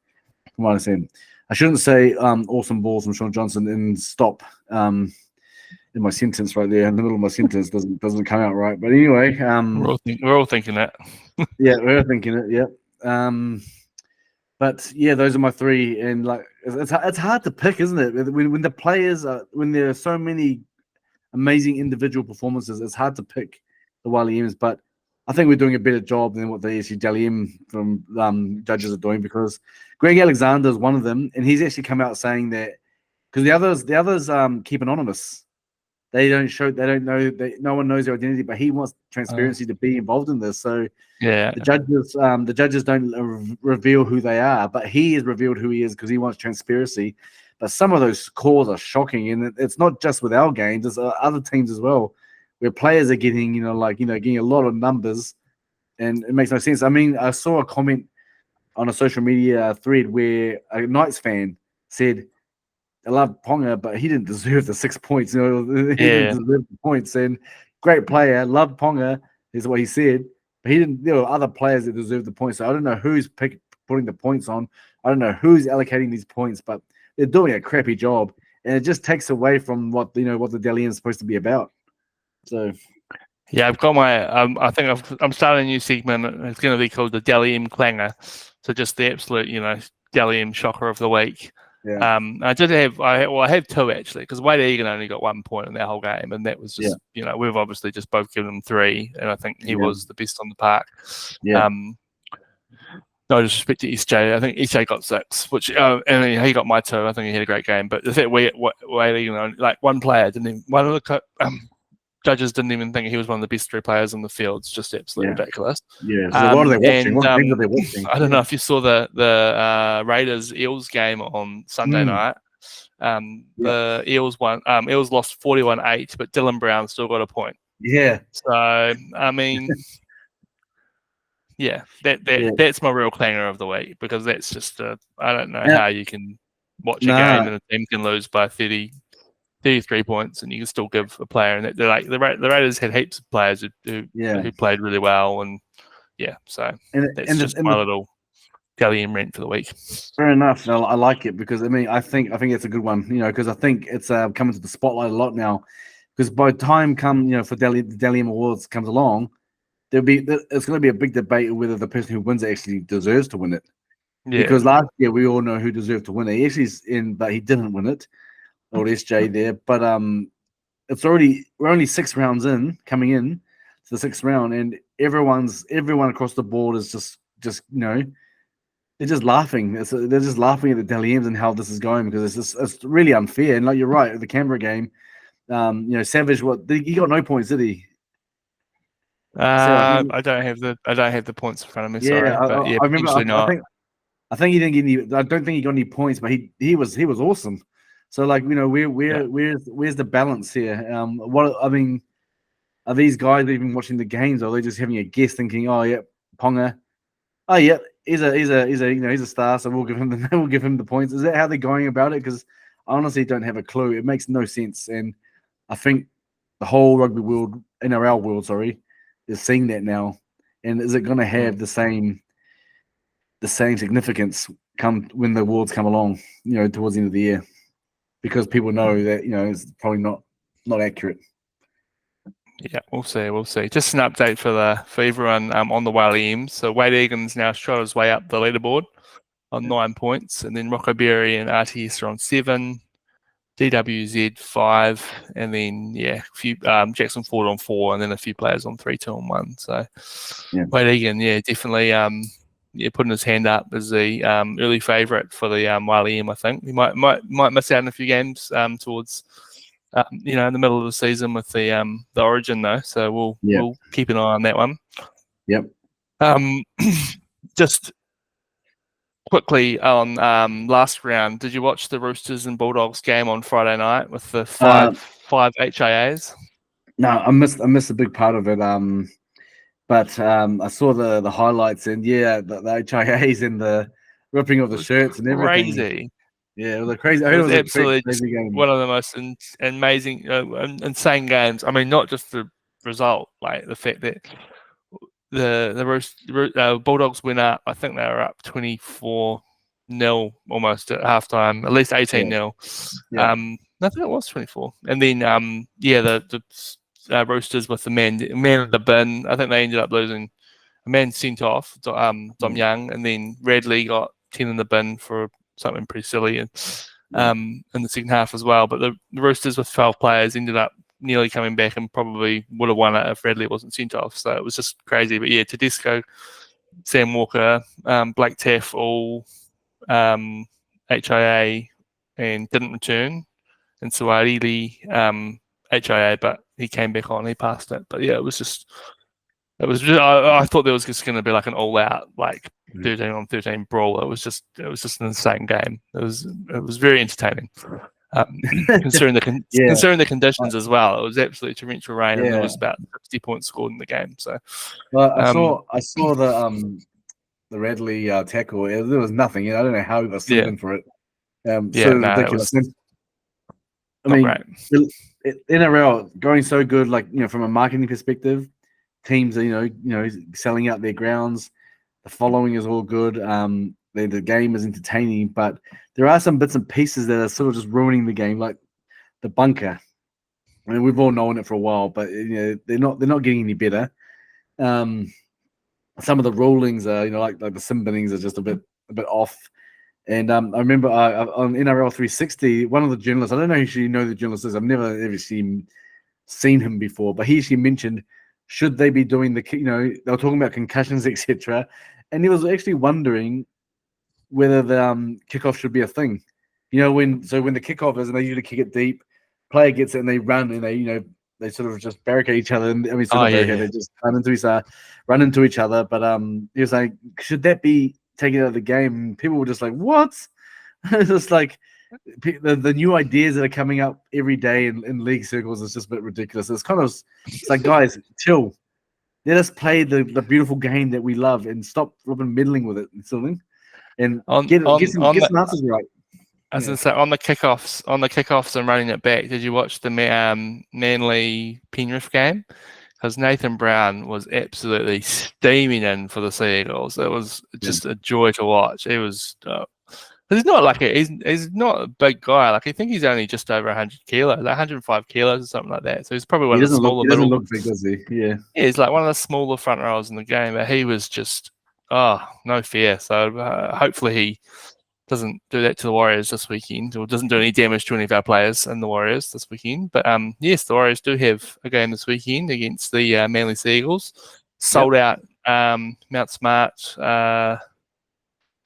Speaker 2: from what I said. I shouldn't say awesome balls from Sean Johnson and stop in my sentence right there. In the middle of my sentence doesn't come out right. But anyway,
Speaker 1: we're all thinking that.
Speaker 2: Yeah, we're thinking it. Yeah. But yeah, those are my 3, and like it's hard to pick, isn't it? When the players when there are so many amazing individual performances, it's hard to pick the Wally M's. But I think we're doing a better job than what the Dally M from judges are doing, because Greg Alexander is one of them, and he's actually come out saying that because the others keep anonymous. They don't know. No one knows their identity, but he wants transparency to be involved in this. So
Speaker 1: yeah,
Speaker 2: the judges don't reveal who they are, but he has revealed who he is because he wants transparency. But some of those calls are shocking, and it's not just with our games; it's other teams as well, where players are getting getting a lot of numbers, and it makes no sense. I mean, I saw a comment on a social media thread where a Knights fan said, I love Ponga, but he didn't deserve the 6 points. He didn't deserve the points. And great player, loved Ponga, is what he said. But he didn't. There were other players that deserved the points. So I don't know who's putting the points on. I don't know who's allocating these points, but they're doing a crappy job, and it just takes away from what the Dally M is supposed to be about. So.
Speaker 1: Yeah, I've got my. I think I'm starting a new segment. It's going to be called the Dally M Klanger. So just the absolute, Dally M shocker of the week.
Speaker 2: Yeah.
Speaker 1: I did have. I have 2 actually, because Wayde Egan only got 1 point in that whole game, and that was just we've obviously just both given him 3, and I think he was the best on the park.
Speaker 2: Yeah.
Speaker 1: No disrespect to SJ, I think SJ got 6, which and he got my 2. I think he had a great game, but the fact Wayde Egan, like one player didn't even, one of the judges didn't even think he was one of the best 3 players on the field. It's just absolutely ridiculous.
Speaker 2: Yeah. So what are they watching? What games are they watching?
Speaker 1: I don't know if you saw the Raiders Eels game on Sunday night. The Eels won. Eels lost 41-8, but Dylan Brown still got a point.
Speaker 2: Yeah.
Speaker 1: So I mean, that's my real clanger of the week, because that's just I don't know how you can watch a game and a team can lose by 33 points, and you can still give a player. And they're like the Raiders had heaps of players who played really well, and so that's just my little Dally M rant for the week.
Speaker 2: Fair enough. I like it, because I think it's a good one. Because I think it's coming to the spotlight a lot now. Because by the time for the Dally M Awards comes along, it's going to be a big debate whether the person who wins it actually deserves to win it. Yeah. Because last year we all know who deserved to win it. He actually but he didn't win it. Old SJ there, but we're only 6 rounds coming in to the 6th round, and everyone across the board is just they're just laughing. They're just laughing at the Dally M's and how this is going, because it's really unfair. And like you're right, the Canberra game, Savage, he got no points, did he?
Speaker 1: I don't have the points in front of me. Sorry, but
Speaker 2: I remember. I think he didn't get any. I don't think he got any points, but he was awesome. So where's the balance here? Are these guys even watching the games, or are they just having a guess, thinking, oh yeah, Ponga, oh yeah, he's a star, so we'll give him the points? Is that how they're going about it? Because I honestly don't have a clue. It makes no sense, and I think the whole rugby world, NRL world, is seeing that now. And is it going to have the same significance come when the awards come along? Towards the end of the year. Because people know that it's probably not accurate.
Speaker 1: Yeah, we'll see. Just an update for everyone on the Wally M. So Wayde Egan's now shot his way up the leaderboard on 9 points, and then Rocco Berry and RTS are on 7, DWZ 5, and then a few Jackson Ford on 4, and then a few players on 3, 2, and 1. So Wayde Egan, definitely putting his hand up as the early favourite for the Wally M. I think he might miss out on a few games towards in the middle of the season with the Origin though. So we'll keep an eye on that one.
Speaker 2: Yep.
Speaker 1: Just quickly on last round, did you watch the Roosters and Bulldogs game on Friday night with the five HIAs?
Speaker 2: No, I missed a big part of it. But I saw the highlights, and the HIAs and the ripping of the shirts and everything.
Speaker 1: Crazy.
Speaker 2: Yeah, it was a crazy. I
Speaker 1: It
Speaker 2: heard it
Speaker 1: was
Speaker 2: was a
Speaker 1: absolutely just
Speaker 2: crazy game.
Speaker 1: one of the most amazing, insane games. I mean, not just the result, like the fact that the Bulldogs went up. I think they were up 24-0 almost at halftime, at least 18-0.
Speaker 2: Yeah.
Speaker 1: I think it was 24. And then the Roosters with the man in the bin. I think they ended up losing a man sent off, Dom Young, and then Radley got 10 in the bin for something pretty silly, and in the second half as well. But the Roosters with 12 players ended up nearly coming back and probably would have won it if Radley wasn't sent off. So it was just crazy. But yeah, Tedesco, Sam Walker, Blake Taff, all HIA and didn't return. And Suarili, HIA, but he came back on. He passed it. But yeah, it was just. I thought there was just going to be like an all-out, like 13-on-13 brawl. It was just an insane game. It was very entertaining, considering the conditions as well. It was absolutely torrential rain, and there was about 60 points scored in the game. So,
Speaker 2: well, I saw the Radley tackle. There was nothing. I don't know how he was sleeping for it. So ridiculous. I mean, NRL going so good, like from a marketing perspective. Teams are, selling out their grounds. The following is all good. The game is entertaining, but there are some bits and pieces that are sort of just ruining the game, like the bunker. I mean, we've all known it for a while, but they're not getting any better. Some of the rulings are, like the sim binnings are just a bit off. And I remember on NRL 360, one of the journalists, I don't know if you know the journalist is. I've never ever seen him before, but he actually mentioned. Should they be doing they were talking about concussions, etc. And he was actually wondering whether the kickoff should be a thing. When the kickoff is and they usually kick it deep, player gets it and they run and they sort of just barricade each other. And they just run into each other. But he was like, should that be taken out of the game? And people were just like, what? It's just like the new ideas that are coming up every day in league circles is just a bit ridiculous. It's like, guys, chill. Let us play the beautiful game that we love and stop meddling with it and something. And get some answers right.
Speaker 1: I was going to say on the kickoffs and running it back. Did you watch the Manly Penrith game? Because Nathan Brown was absolutely steaming in for the Sea Eagles. It was just a joy to watch. It was. He's not he's not a big guy. Like I think he's only just over 100 kilos, like 105 kilos or something like that. So he's probably one of the smaller.
Speaker 2: He doesn't look big, does he? Yeah.
Speaker 1: Yeah, he's like one of the smaller front rows in the game. But he was just no fear. So hopefully he doesn't do that to the Warriors this weekend, or doesn't do any damage to any of our players in the Warriors this weekend. But yes, the Warriors do have a game this weekend against the Manly Sea Eagles. Sold out Mount Smart.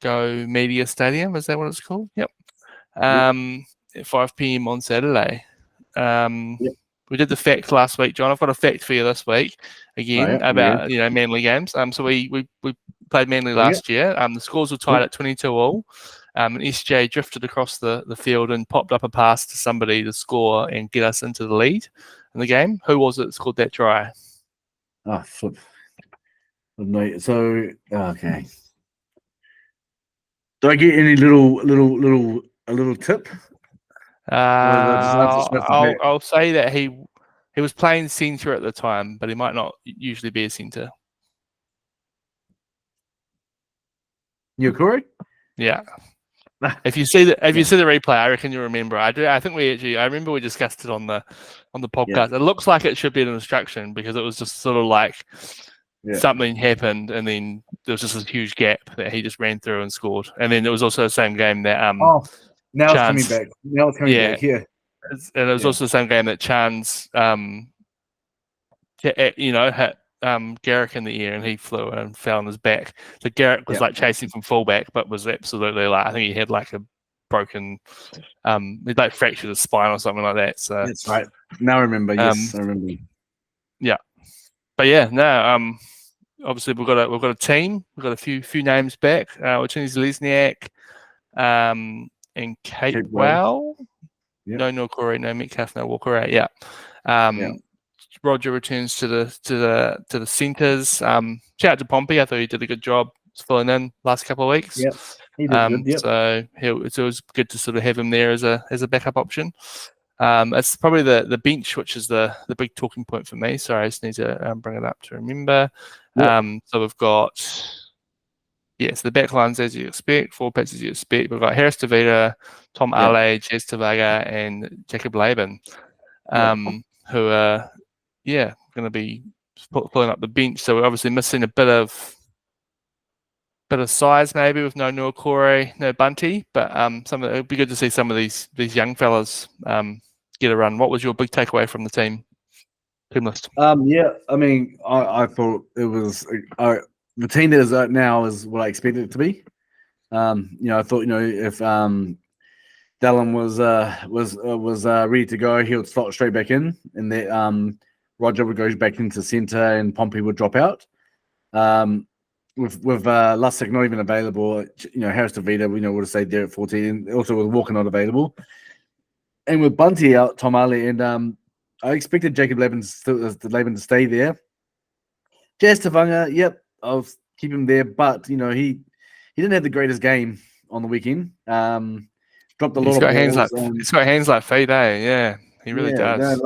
Speaker 1: Go Media Stadium, is that what it's called? Yep. At 5 p.m. on Saturday. We did the fact last week, John. I've got a fact for you this week again about Manly games. So we played Manly last year. The scores were tied at 22-all. And SJ drifted across the field and popped up a pass to somebody to score and get us into the lead in the game. Who was it that scored that try?
Speaker 2: Oh, flip. So okay. Do I get any little tip?
Speaker 1: I'll say that he was playing centre at the time, but he might not usually be a centre.
Speaker 2: Nyukuri?
Speaker 1: Yeah. If you see the replay, I reckon you'll remember. I do. I think I remember we discussed it on the podcast. It looks like it should be an instruction because it was just sort of like something happened and then there was just a huge gap that he just ran through and scored. And then it was also the same game that
Speaker 2: now it's coming back. Now it's coming back here.
Speaker 1: And it was also the same game that Chance hit Garrick in the air and he flew and fell on his back. So Garrick was like chasing from fullback, but was absolutely like, I think he had like a broken, he'd like fractured his spine or something like that. So
Speaker 2: that's right. Now I remember. Yes, I remember.
Speaker 1: Yeah, but obviously we've got a team. We've got a few names back. Which is Lesniak, and Kate Wow. No Corey, no Metcalf, no Walker. Roger returns to the centres. Shout out to Pompey. I thought he did a good job filling in last couple of weeks.
Speaker 2: He did good. Yep.
Speaker 1: So it was good to sort of have him there as a backup option. It's probably the bench, which is the big talking point for me. Sorry, I just need to bring it up to remember.
Speaker 2: Yep.
Speaker 1: So we've got, yes, the back lines as you expect, 4 picks as you expect. We've got Harris Tavita, Tom
Speaker 2: Yep.
Speaker 1: Ale, Jez Tavaga, and Jacob Laban, who are, going to be pulling up the bench. So we're obviously missing a bit of size maybe with no Nuakore, no Bunty, but it would be good to see some of these young fellas get a run. What was your big takeaway from the team list?
Speaker 2: Yeah, I mean, I thought it was the team that is out now is what I expected it to be. I thought if Dallin was ready to go, he would slot straight back in, and that Roger would go back into center, and Pompey would drop out. With Lussick not even available, Harris Tavita, would have stayed there at 14, and also with Walker not available, and with Bunty out, Tom Ali, and I expected Jacob Laban to stay there. Jez Tavanga, yep, I'll keep him there, but he didn't have the greatest game on the weekend. Dropped a lot of balls.
Speaker 1: He's got hands like feet, eh? Yeah, he really does.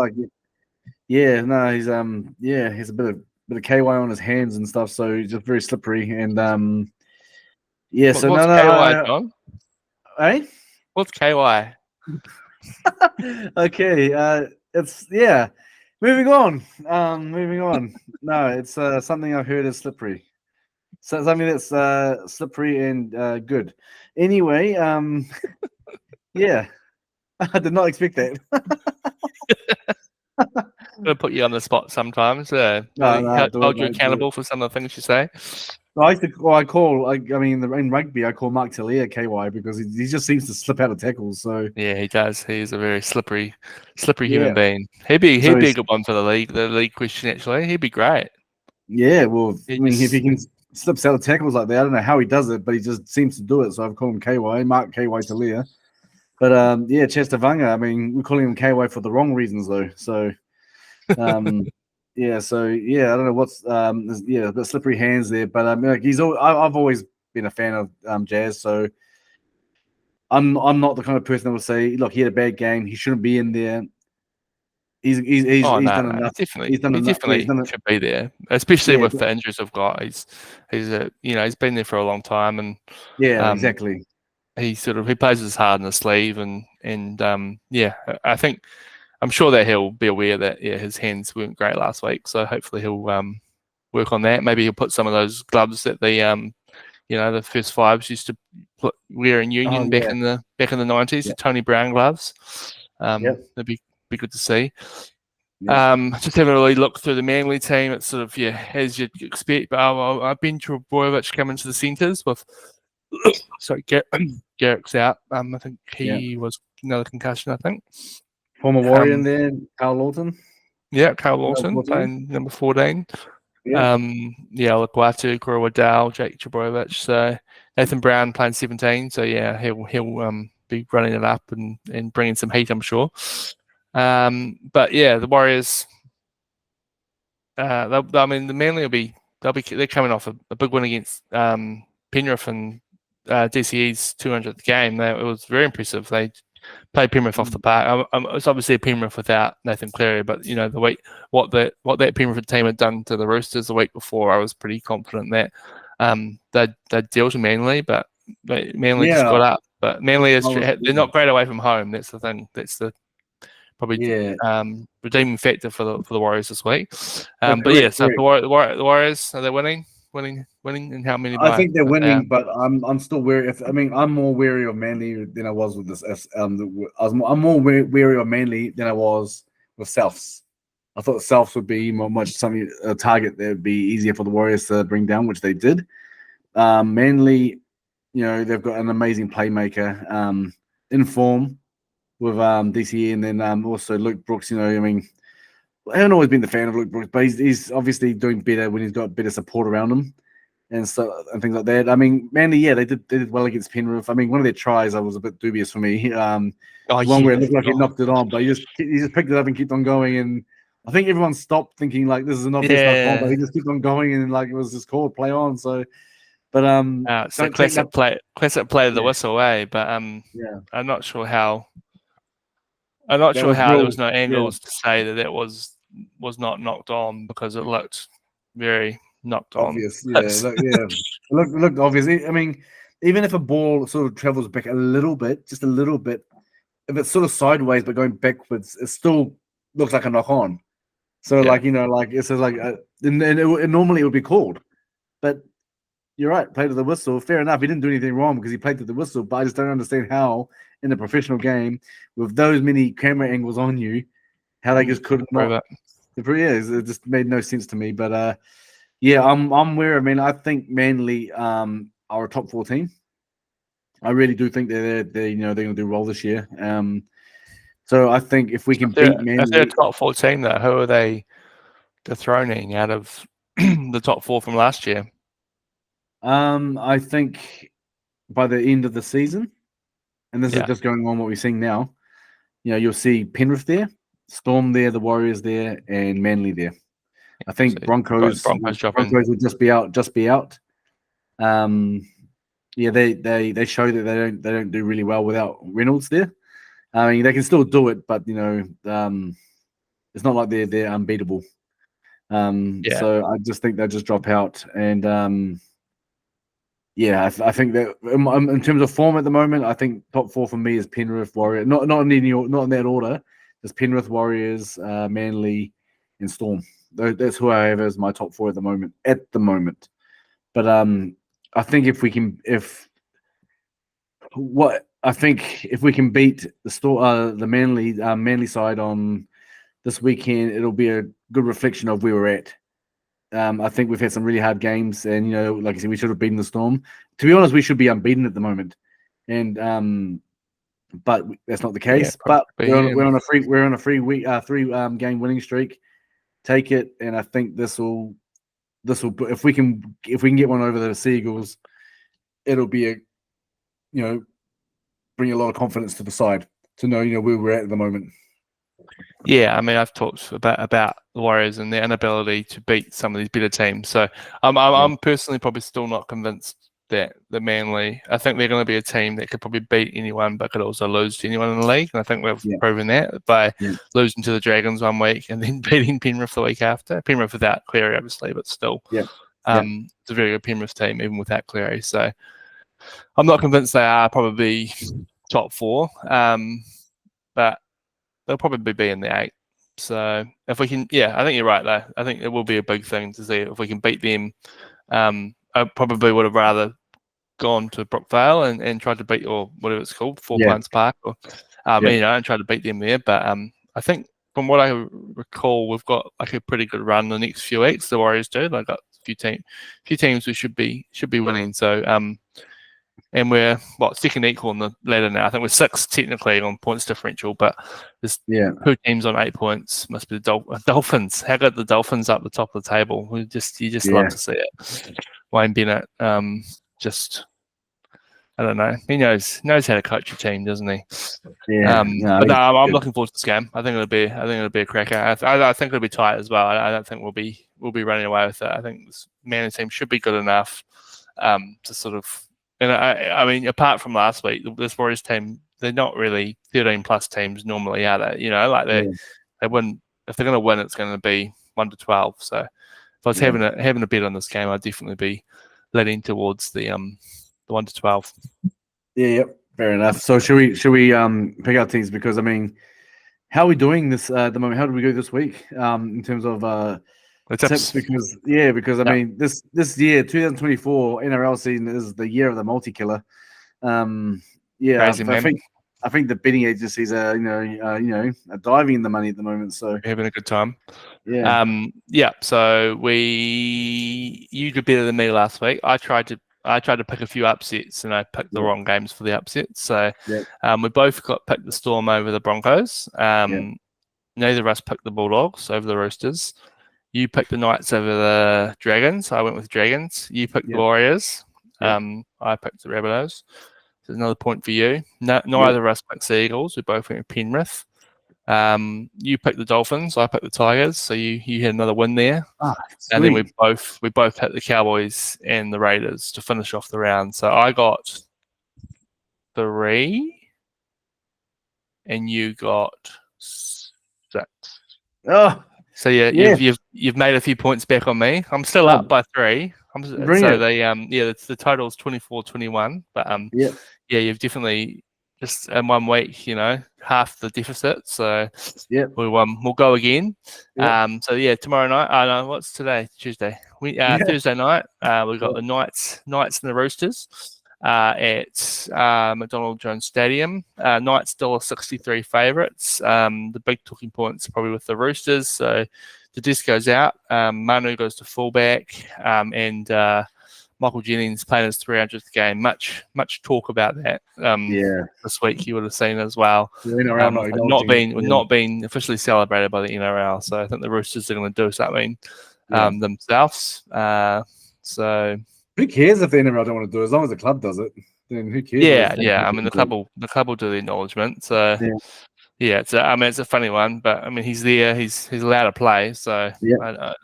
Speaker 2: He's a bit of KY on his hands and stuff, so he's just very slippery. And
Speaker 1: What's KY, John?
Speaker 2: Eh?
Speaker 1: What's KY?
Speaker 2: Okay, it's Moving on. No, it's something I've heard is slippery. So something that's slippery and good. Anyway, yeah, I did not expect that.
Speaker 1: Gonna put you on the spot sometimes. Hold you accountable for some of the things you say.
Speaker 2: In rugby, I call Mark Talia KY because he just seems to slip out of tackles. So
Speaker 1: yeah, he does. He's a very slippery human being. He'd be a good one for the league question. Actually, he'd be great.
Speaker 2: Yeah, well, if he can slips out of tackles like that, I don't know how he does it, but he just seems to do it. So I've called him KY, Mark KY Talia. But Chestavanga, we're calling him KY for the wrong reasons though. So I don't know what's the slippery hands there, but I've always been a fan of Jazz, so I'm not the kind of person that would say, look, he had a bad game, he shouldn't be in there. He's done enough.
Speaker 1: He definitely should be there, especially with the injuries we've got. He's been there for a long time, and
Speaker 2: exactly.
Speaker 1: He plays his heart in his sleeve, and I think. I'm sure that he'll be aware that his hands weren't great last week, so hopefully he'll work on that. Maybe he'll put some of those gloves that the first fives used to wear in Union back in the 90s, the Tony Brown gloves. That'd be good to see. Just having a really look through the Manly team, it's as you'd expect. But I've been to Trbojevic coming to the centres with. Sorry, Garrick's out. I think he was another concussion. I think.
Speaker 2: Former Warrior in there, Carl Lawton.
Speaker 1: Yeah, Carl Lawton playing number 14. Lakwatu, Kora Waddell, Jake Trbojevic. So Nathan Brown playing 17. So he'll be running it up and bringing some heat, I'm sure. But the Warriors. The Manly they're coming off a big win against Penrith and DCE's 200th game. It was very impressive. They played Penrith off the park. It's obviously a Penrith without Nathan Cleary, but the week what that Penrith team had done to the Roosters the week before, I was pretty confident that they'd deal to Manly, but Manly just got up. But Manly they're not great away from home. That's the thing. That's the probably redeeming factor for the Warriors this week. So the Warriors, are they winning, and how many?
Speaker 2: I think they're winning, but I'm still wary. I'm more wary of Manly than I was with this. I'm more wary of Manly than I was with Souths. I thought Souths would be a target that would be easier for the Warriors to bring down, which they did. Manly, they've got an amazing playmaker in form with DCE, and then also Luke Brooks. I haven't always been the fan of Luke Brooks, but he's obviously doing better when he's got better support around him and things like that. Manly, they did well against Penrith. One of their tries I was a bit dubious for me. One where it looked like he knocked it on, but he just picked it up and kept on going. And I think everyone stopped thinking like this is an obvious knock on, but he just kept on going and like it was just called play on. So But
Speaker 1: So
Speaker 2: don't take that.
Speaker 1: classic play of the
Speaker 2: Yeah,
Speaker 1: whistle, eh? But
Speaker 2: yeah,
Speaker 1: I'm not sure how. I'm not
Speaker 2: that
Speaker 1: sure
Speaker 2: was
Speaker 1: how there was
Speaker 2: real.
Speaker 1: no
Speaker 2: Yeah,
Speaker 1: angles to say that was not knocked on because it looked very knocked on.
Speaker 2: obvious. Yeah, look obvious. I mean, even if a ball sort of travels back a little bit, just a little bit, if it's sort of sideways but going backwards, it still looks like a knock on. So
Speaker 1: Yeah,
Speaker 2: like it's like, and normally it would be called, but you're right. Played to the whistle. Fair enough. He didn't do anything wrong because he played to the whistle. But I just don't understand how, in a professional game, with those many camera angles on you, how they just could
Speaker 1: prove
Speaker 2: not.
Speaker 1: it.
Speaker 2: It just made no sense to me. But yeah, I'm where. I mean, I think Manly are a top 4 team. I really do think they're they're going to do well this year. So I think if we can beat
Speaker 1: If they're a
Speaker 2: Manly,
Speaker 1: top 14, though, who are they dethroning out of the top 4 from last year?
Speaker 2: I think by the end of the season, and this is
Speaker 1: Yeah,
Speaker 2: just going on what we're seeing now, you'll see Penrith there, Storm there, the Warriors there, and Manly there. I
Speaker 1: so
Speaker 2: think Broncos
Speaker 1: dropping.
Speaker 2: will just be out. Yeah, they show that they don't do really well without Reynolds there. I mean, they can still do it, but it's not like they're unbeatable.
Speaker 1: Yeah,
Speaker 2: So I just think they'll just drop out, and yeah, I think that in terms of form at the moment, I think top 4 for me is Penrith, Warriors, not in that order. Just Penrith, Warriors, Manly, and Storm. That's who I have as my top 4 at the moment. But I think if we can beat the Manly side on this weekend, it'll be a good reflection of where we're at. I think we've had some really hard games, and like I said, we should have beaten the Storm. To be honest, we should be unbeaten at the moment, and but that's not the case. But we're on a three game winning streak. Take it, and I think this will if we can get one over the Seagulls, it'll be bring a lot of confidence to the side to know where we're at the moment.
Speaker 1: Yeah, I mean, I've talked about the Warriors and their inability to beat some of these better teams. So I'm personally probably still not convinced that the Manly. I think they're going to be a team that could probably beat anyone, but could also lose to anyone in the league. And I think we've proven that by losing to the Dragons one week and then beating Penrith the week after. Penrith without Cleary, obviously, but still, it's a very good Penrith team even without Cleary. So I'm not convinced they are probably top 4, but they'll probably be in the 8. So if we can, I think you're right though. I think it will be a big thing to see if we can beat them. I probably would have rather gone to Brookvale and tried to beat, or whatever it's called, Four Pines Park, or and try to beat them there. But I think from what I recall, we've got like a pretty good run the next few weeks. The Warriors do. They've got a few teams we should be winning. So and we're second equal on the ladder now. I think we're 6th technically on points differential, but there's 2 teams on 8 points. Must be the Dolphins. How good the Dolphins up the top of the table? You just love to see it. Wayne Bennett, just I don't know. He knows how to coach a team, doesn't he?
Speaker 2: Yeah.
Speaker 1: But no, I'm looking forward to this game. I think it'll be a cracker. I think it'll be tight as well. I don't think we'll be running away with it. I think this Manly team should be good enough to sort of. And I mean, apart from last week, this Warriors team, they're not really 13+ teams normally, are they? They win. If they're going to win, it's going to be 1 to 12. So if I was having a bet on this game, I'd definitely be leaning towards the 1 to 12.
Speaker 2: Yeah, fair enough. So should we pick out teams, because I mean, how are we doing this at the moment? How did we go this week in terms of tips? Because I mean, this year 2024 NRL season is the year of the multi-killer.
Speaker 1: Crazy, man.
Speaker 2: I think the betting agencies are are diving in the money at the moment. So
Speaker 1: we're having a good time.
Speaker 2: Yeah.
Speaker 1: So you did better than me last week. I tried to pick a few upsets, and I picked the wrong games for the upsets. So we both picked the Storm over the Broncos. Neither of us picked the Bulldogs over the Roosters. You picked the Knights over the Dragons. I went with Dragons. You picked the Warriors. I picked the Rabbitohs. So another point for you. Neither of us picked the Eagles. We both went with Penrith. You picked the Dolphins, I picked the Tigers, so you had another win there. And then we both hit the Cowboys and the Raiders to finish off the round. So I got 3, and you got 6.
Speaker 2: Oh,
Speaker 1: so yeah,
Speaker 2: yeah.
Speaker 1: you've made a few points back on me. I'm still up by 3. So they the total's 24-21. But
Speaker 2: yeah,
Speaker 1: you've definitely just in 1 week, half the deficit. So
Speaker 2: yeah,
Speaker 1: we'll go again.
Speaker 2: yeah.
Speaker 1: So yeah, tomorrow night. I know what's today, Tuesday. Thursday night. We've got the Knights and the Roosters at McDonald Jones Stadium. Knights $1.63 favourites. The big talking points probably with the Roosters. So the disc goes out. Manu goes to fullback, and Michael Jennings playing his 300th game. Much talk about that. This week you would have seen as well. Not being officially celebrated by the NRL. So I think the Roosters are going to do something themselves. So
Speaker 2: who cares if the NRL don't want to do it? As long as the club does it, then who cares?
Speaker 1: Yeah. I mean, the club will do the acknowledgement. So it's a funny one, but I mean, he's there. He's allowed to play. So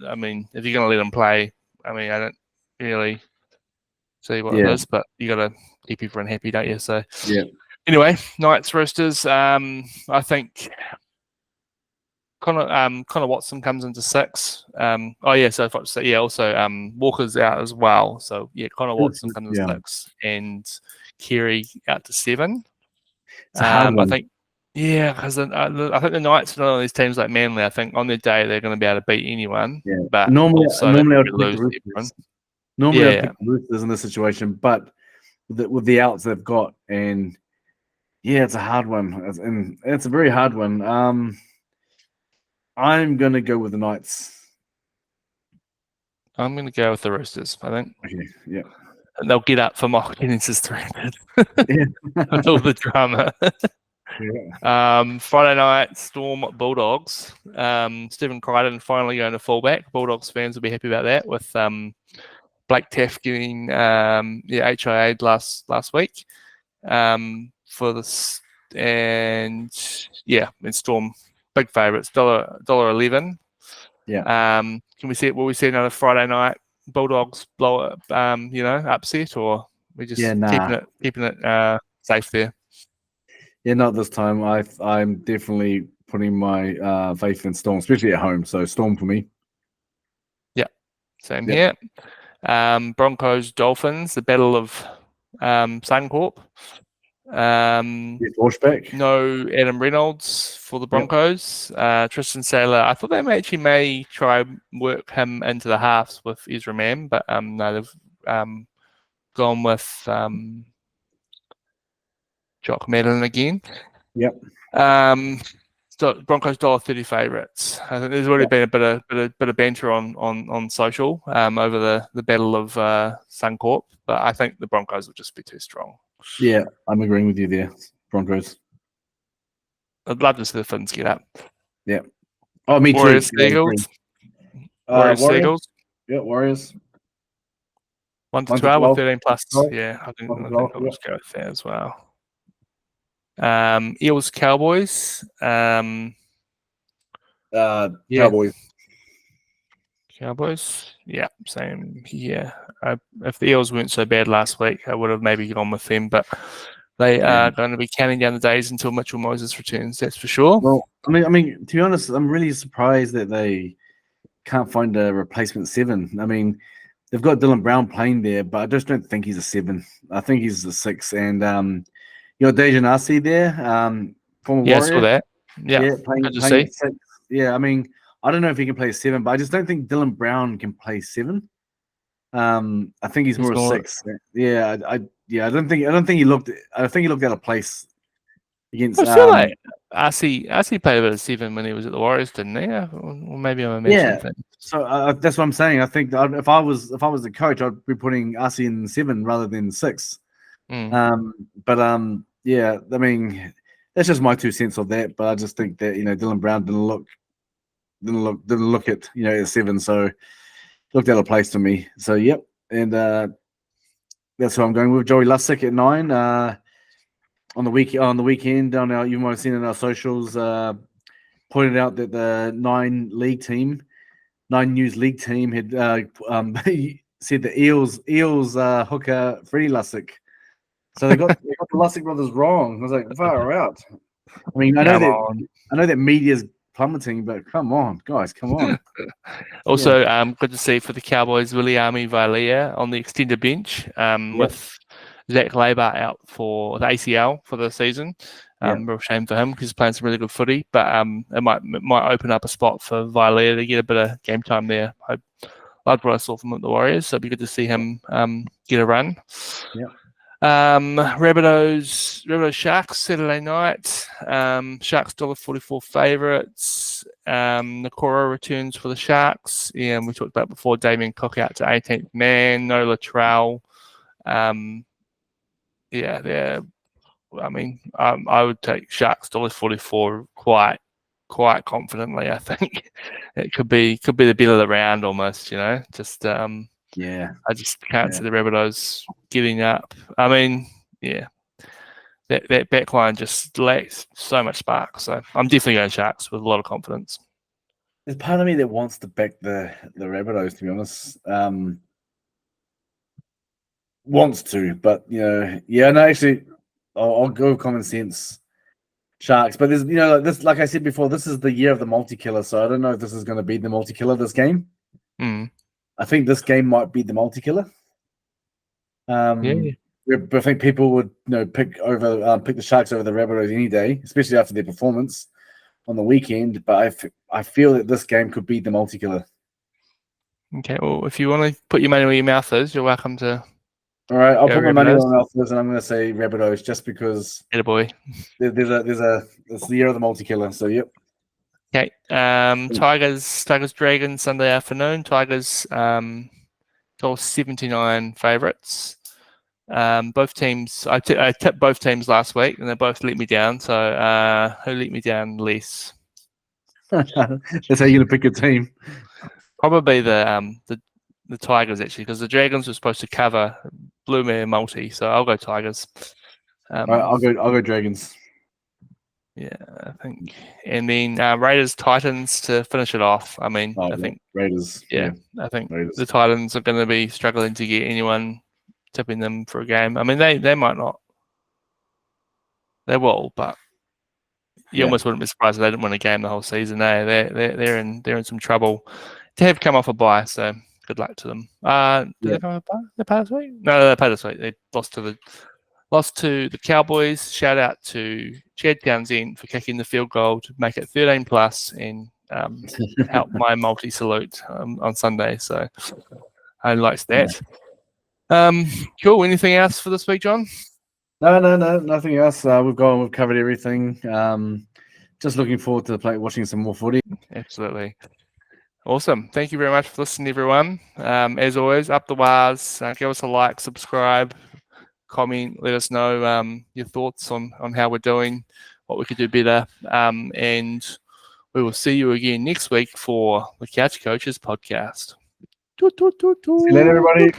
Speaker 1: I mean, if you're going to let him play, I mean, I don't really see what it is, but you got to keep everyone happy, don't you? So anyway, Knights Roosters. I think Connor Watson comes into 6. So I thought to say, also Walker's out as well. So Connor Watson comes into 6 and Kerry out to 7.
Speaker 2: It's a hard one.
Speaker 1: I think because I think the Knights are one of these teams like Manly. I think on their day they're going to be able to beat anyone. But
Speaker 2: normally
Speaker 1: also
Speaker 2: I'd
Speaker 1: lose
Speaker 2: pick the Roosters. Normally I'd pick the Roosters in this situation, but with the outs they've got, and it's a hard one, and it's a very hard one. I'm going to go with the Knights.
Speaker 1: I'm going to go with the Roosters, I think.
Speaker 2: Okay, yeah.
Speaker 1: And they'll get up for Michael Jennings' 300. With all the drama. Friday night, Storm Bulldogs. Stephen Crichton finally going to fullback. Bulldogs fans will be happy about that with Blake Taft getting HIA'd last week for this. And Storm big favourites, $1.11.
Speaker 2: Yeah.
Speaker 1: Can we see it? Will we see another Friday night Bulldogs blow up? Upset, or we just keeping it safe there?
Speaker 2: Yeah, not this time. I'm definitely putting my faith in Storm, especially at home. So Storm for me.
Speaker 1: Yeah, same here. Broncos Dolphins, the battle of Suncorp.
Speaker 2: Washback.
Speaker 1: No Adam Reynolds for the Broncos. Tristan Saylor. I thought they may try work him into the halves with Ezra Mam, but no, they've gone with Jock Madeline again.
Speaker 2: Yep.
Speaker 1: So Broncos $1.30 favourites. I think there's already been a bit of banter on social over the battle of Suncorp, but I think the Broncos will just be too strong.
Speaker 2: Yeah, I'm agreeing with you there, Broncos.
Speaker 1: I'd love to see the Finns get up.
Speaker 2: Yeah. Oh, me
Speaker 1: Warriors,
Speaker 2: too.
Speaker 1: Eagles.
Speaker 2: Warriors,
Speaker 1: Eagles.
Speaker 2: Yeah, Warriors.
Speaker 1: 1 to 12 or 13 plus.
Speaker 2: 12.
Speaker 1: Yeah, I think I'll just go with that as well. Eels, Cowboys.
Speaker 2: Cowboys.
Speaker 1: Cowboys. Yeah, same here. If the Eels weren't so bad last week, I would have maybe gone with them, but they are going to be counting down the days until Mitchell Moses returns. That's for sure.
Speaker 2: Well, I mean, to be honest, I'm really surprised that they can't find a replacement 7. I mean, they've got Dylan Brown playing there, but I just don't think he's a 7. I think he's a 6. And Dejan Arce there, former Warrior.
Speaker 1: For that. Yeah,
Speaker 2: playing 6. Yeah, I mean, I don't know if he can play 7, but I just don't think Dylan Brown can play 7. I think he's more a 6. Yeah, I don't think he looked. I think he looked out of place against.
Speaker 1: I feel like Arce played a bit of 7 when he was at the Warriors, didn't he? Or maybe I'm imagining things.
Speaker 2: So that's what I'm saying. I think that if I was the coach, I'd be putting Arce in 7 rather than 6. I mean, that's just my 2 cents of that. But I just think that Dylan Brown didn't look at at 7, so looked out of place to me. So yep, and that's who I'm going with. Joey Lussick at 9. On the weekend, you might have seen in our socials, pointed out that the Nine News League team had said the Eels hooker Freddie Lussick. So they got the Lussick brothers wrong. I was like, far out. I mean, I know that media's plummeting, but come on, guys, come on.
Speaker 1: Also, good to see for the Cowboys, Williami Vailea on the extended bench with Zach Labour out for the ACL for the season. Real shame for him because he's playing some really good footy, but it might open up a spot for Vailea to get a bit of game time there. I loved what I saw from the Warriors, so it'd be good to see him get a run. Rabbitohs Sharks Saturday night. Sharks $1.44 favourites. Nakora returns for the Sharks. We talked about before Damien Cook out to 18th man. No Latrell. I would take Sharks $1.44 quite confidently. I think it could be the bet of the round almost. Just I just can't see the Rabbitohs getting up. I mean, that back line just lacks so much spark. So I'm definitely going Sharks with a lot of confidence.
Speaker 2: There's part of me that wants to back the Rabbitohs, to be honest. Wants to, but actually, I'll go common sense. Sharks, but there's this, like I said before, this is the year of the multi-killer, so I don't know if this is going to be the multi-killer this game. I think this game might be the multi-killer. I think people would pick the Sharks over the Rabbitohs any day, especially after their performance on the weekend. But I feel that this game could be the multi-killer.
Speaker 1: Okay, well, if you want to put your money where your mouth is, you're welcome to.
Speaker 2: All right, I'll put my money where my mouth is, and I'm going to say Rabbitohs just because.
Speaker 1: Attaboy.
Speaker 2: It's the year of the multi-killer. So yep.
Speaker 1: Okay. Tigers Dragons Sunday afternoon. Tigers $1.79 favourites. Both teams. I tipped both teams last week, and they both let me down. So who let me down less?
Speaker 2: That's how you're gonna pick your team.
Speaker 1: Probably the Tigers actually, because the Dragons were supposed to cover Blue Mare multi. So I'll go Tigers.
Speaker 2: All right, I'll go Dragons.
Speaker 1: Yeah, I think, and then Raiders Titans to finish it off. I mean, I think
Speaker 2: Raiders.
Speaker 1: Yeah, I think Raiders. The Titans are going to be struggling to get anyone tipping them for a game. I mean, they might not. They will, but you almost wouldn't be surprised if they didn't win a game the whole season. They're in some trouble. They have come off a bye, so good luck to them. Did they come off a bye? They played this week? No, they played this week. They lost to the Cowboys. Shout out to Chad Townsend for kicking the field goal to make it 13 plus and help my multi salute on Sunday. So I liked that. Cool. Anything else for this week, John?
Speaker 2: No, nothing else. We've covered everything. Just looking forward to watching some more footy.
Speaker 1: Absolutely. Awesome. Thank you very much for listening, everyone. As always, up the wires. Give us a like, subscribe, comment, let us know your thoughts on how we're doing, what we could do better, and we will see you again next week for the Couch Coaches podcast.
Speaker 2: See you later, everybody.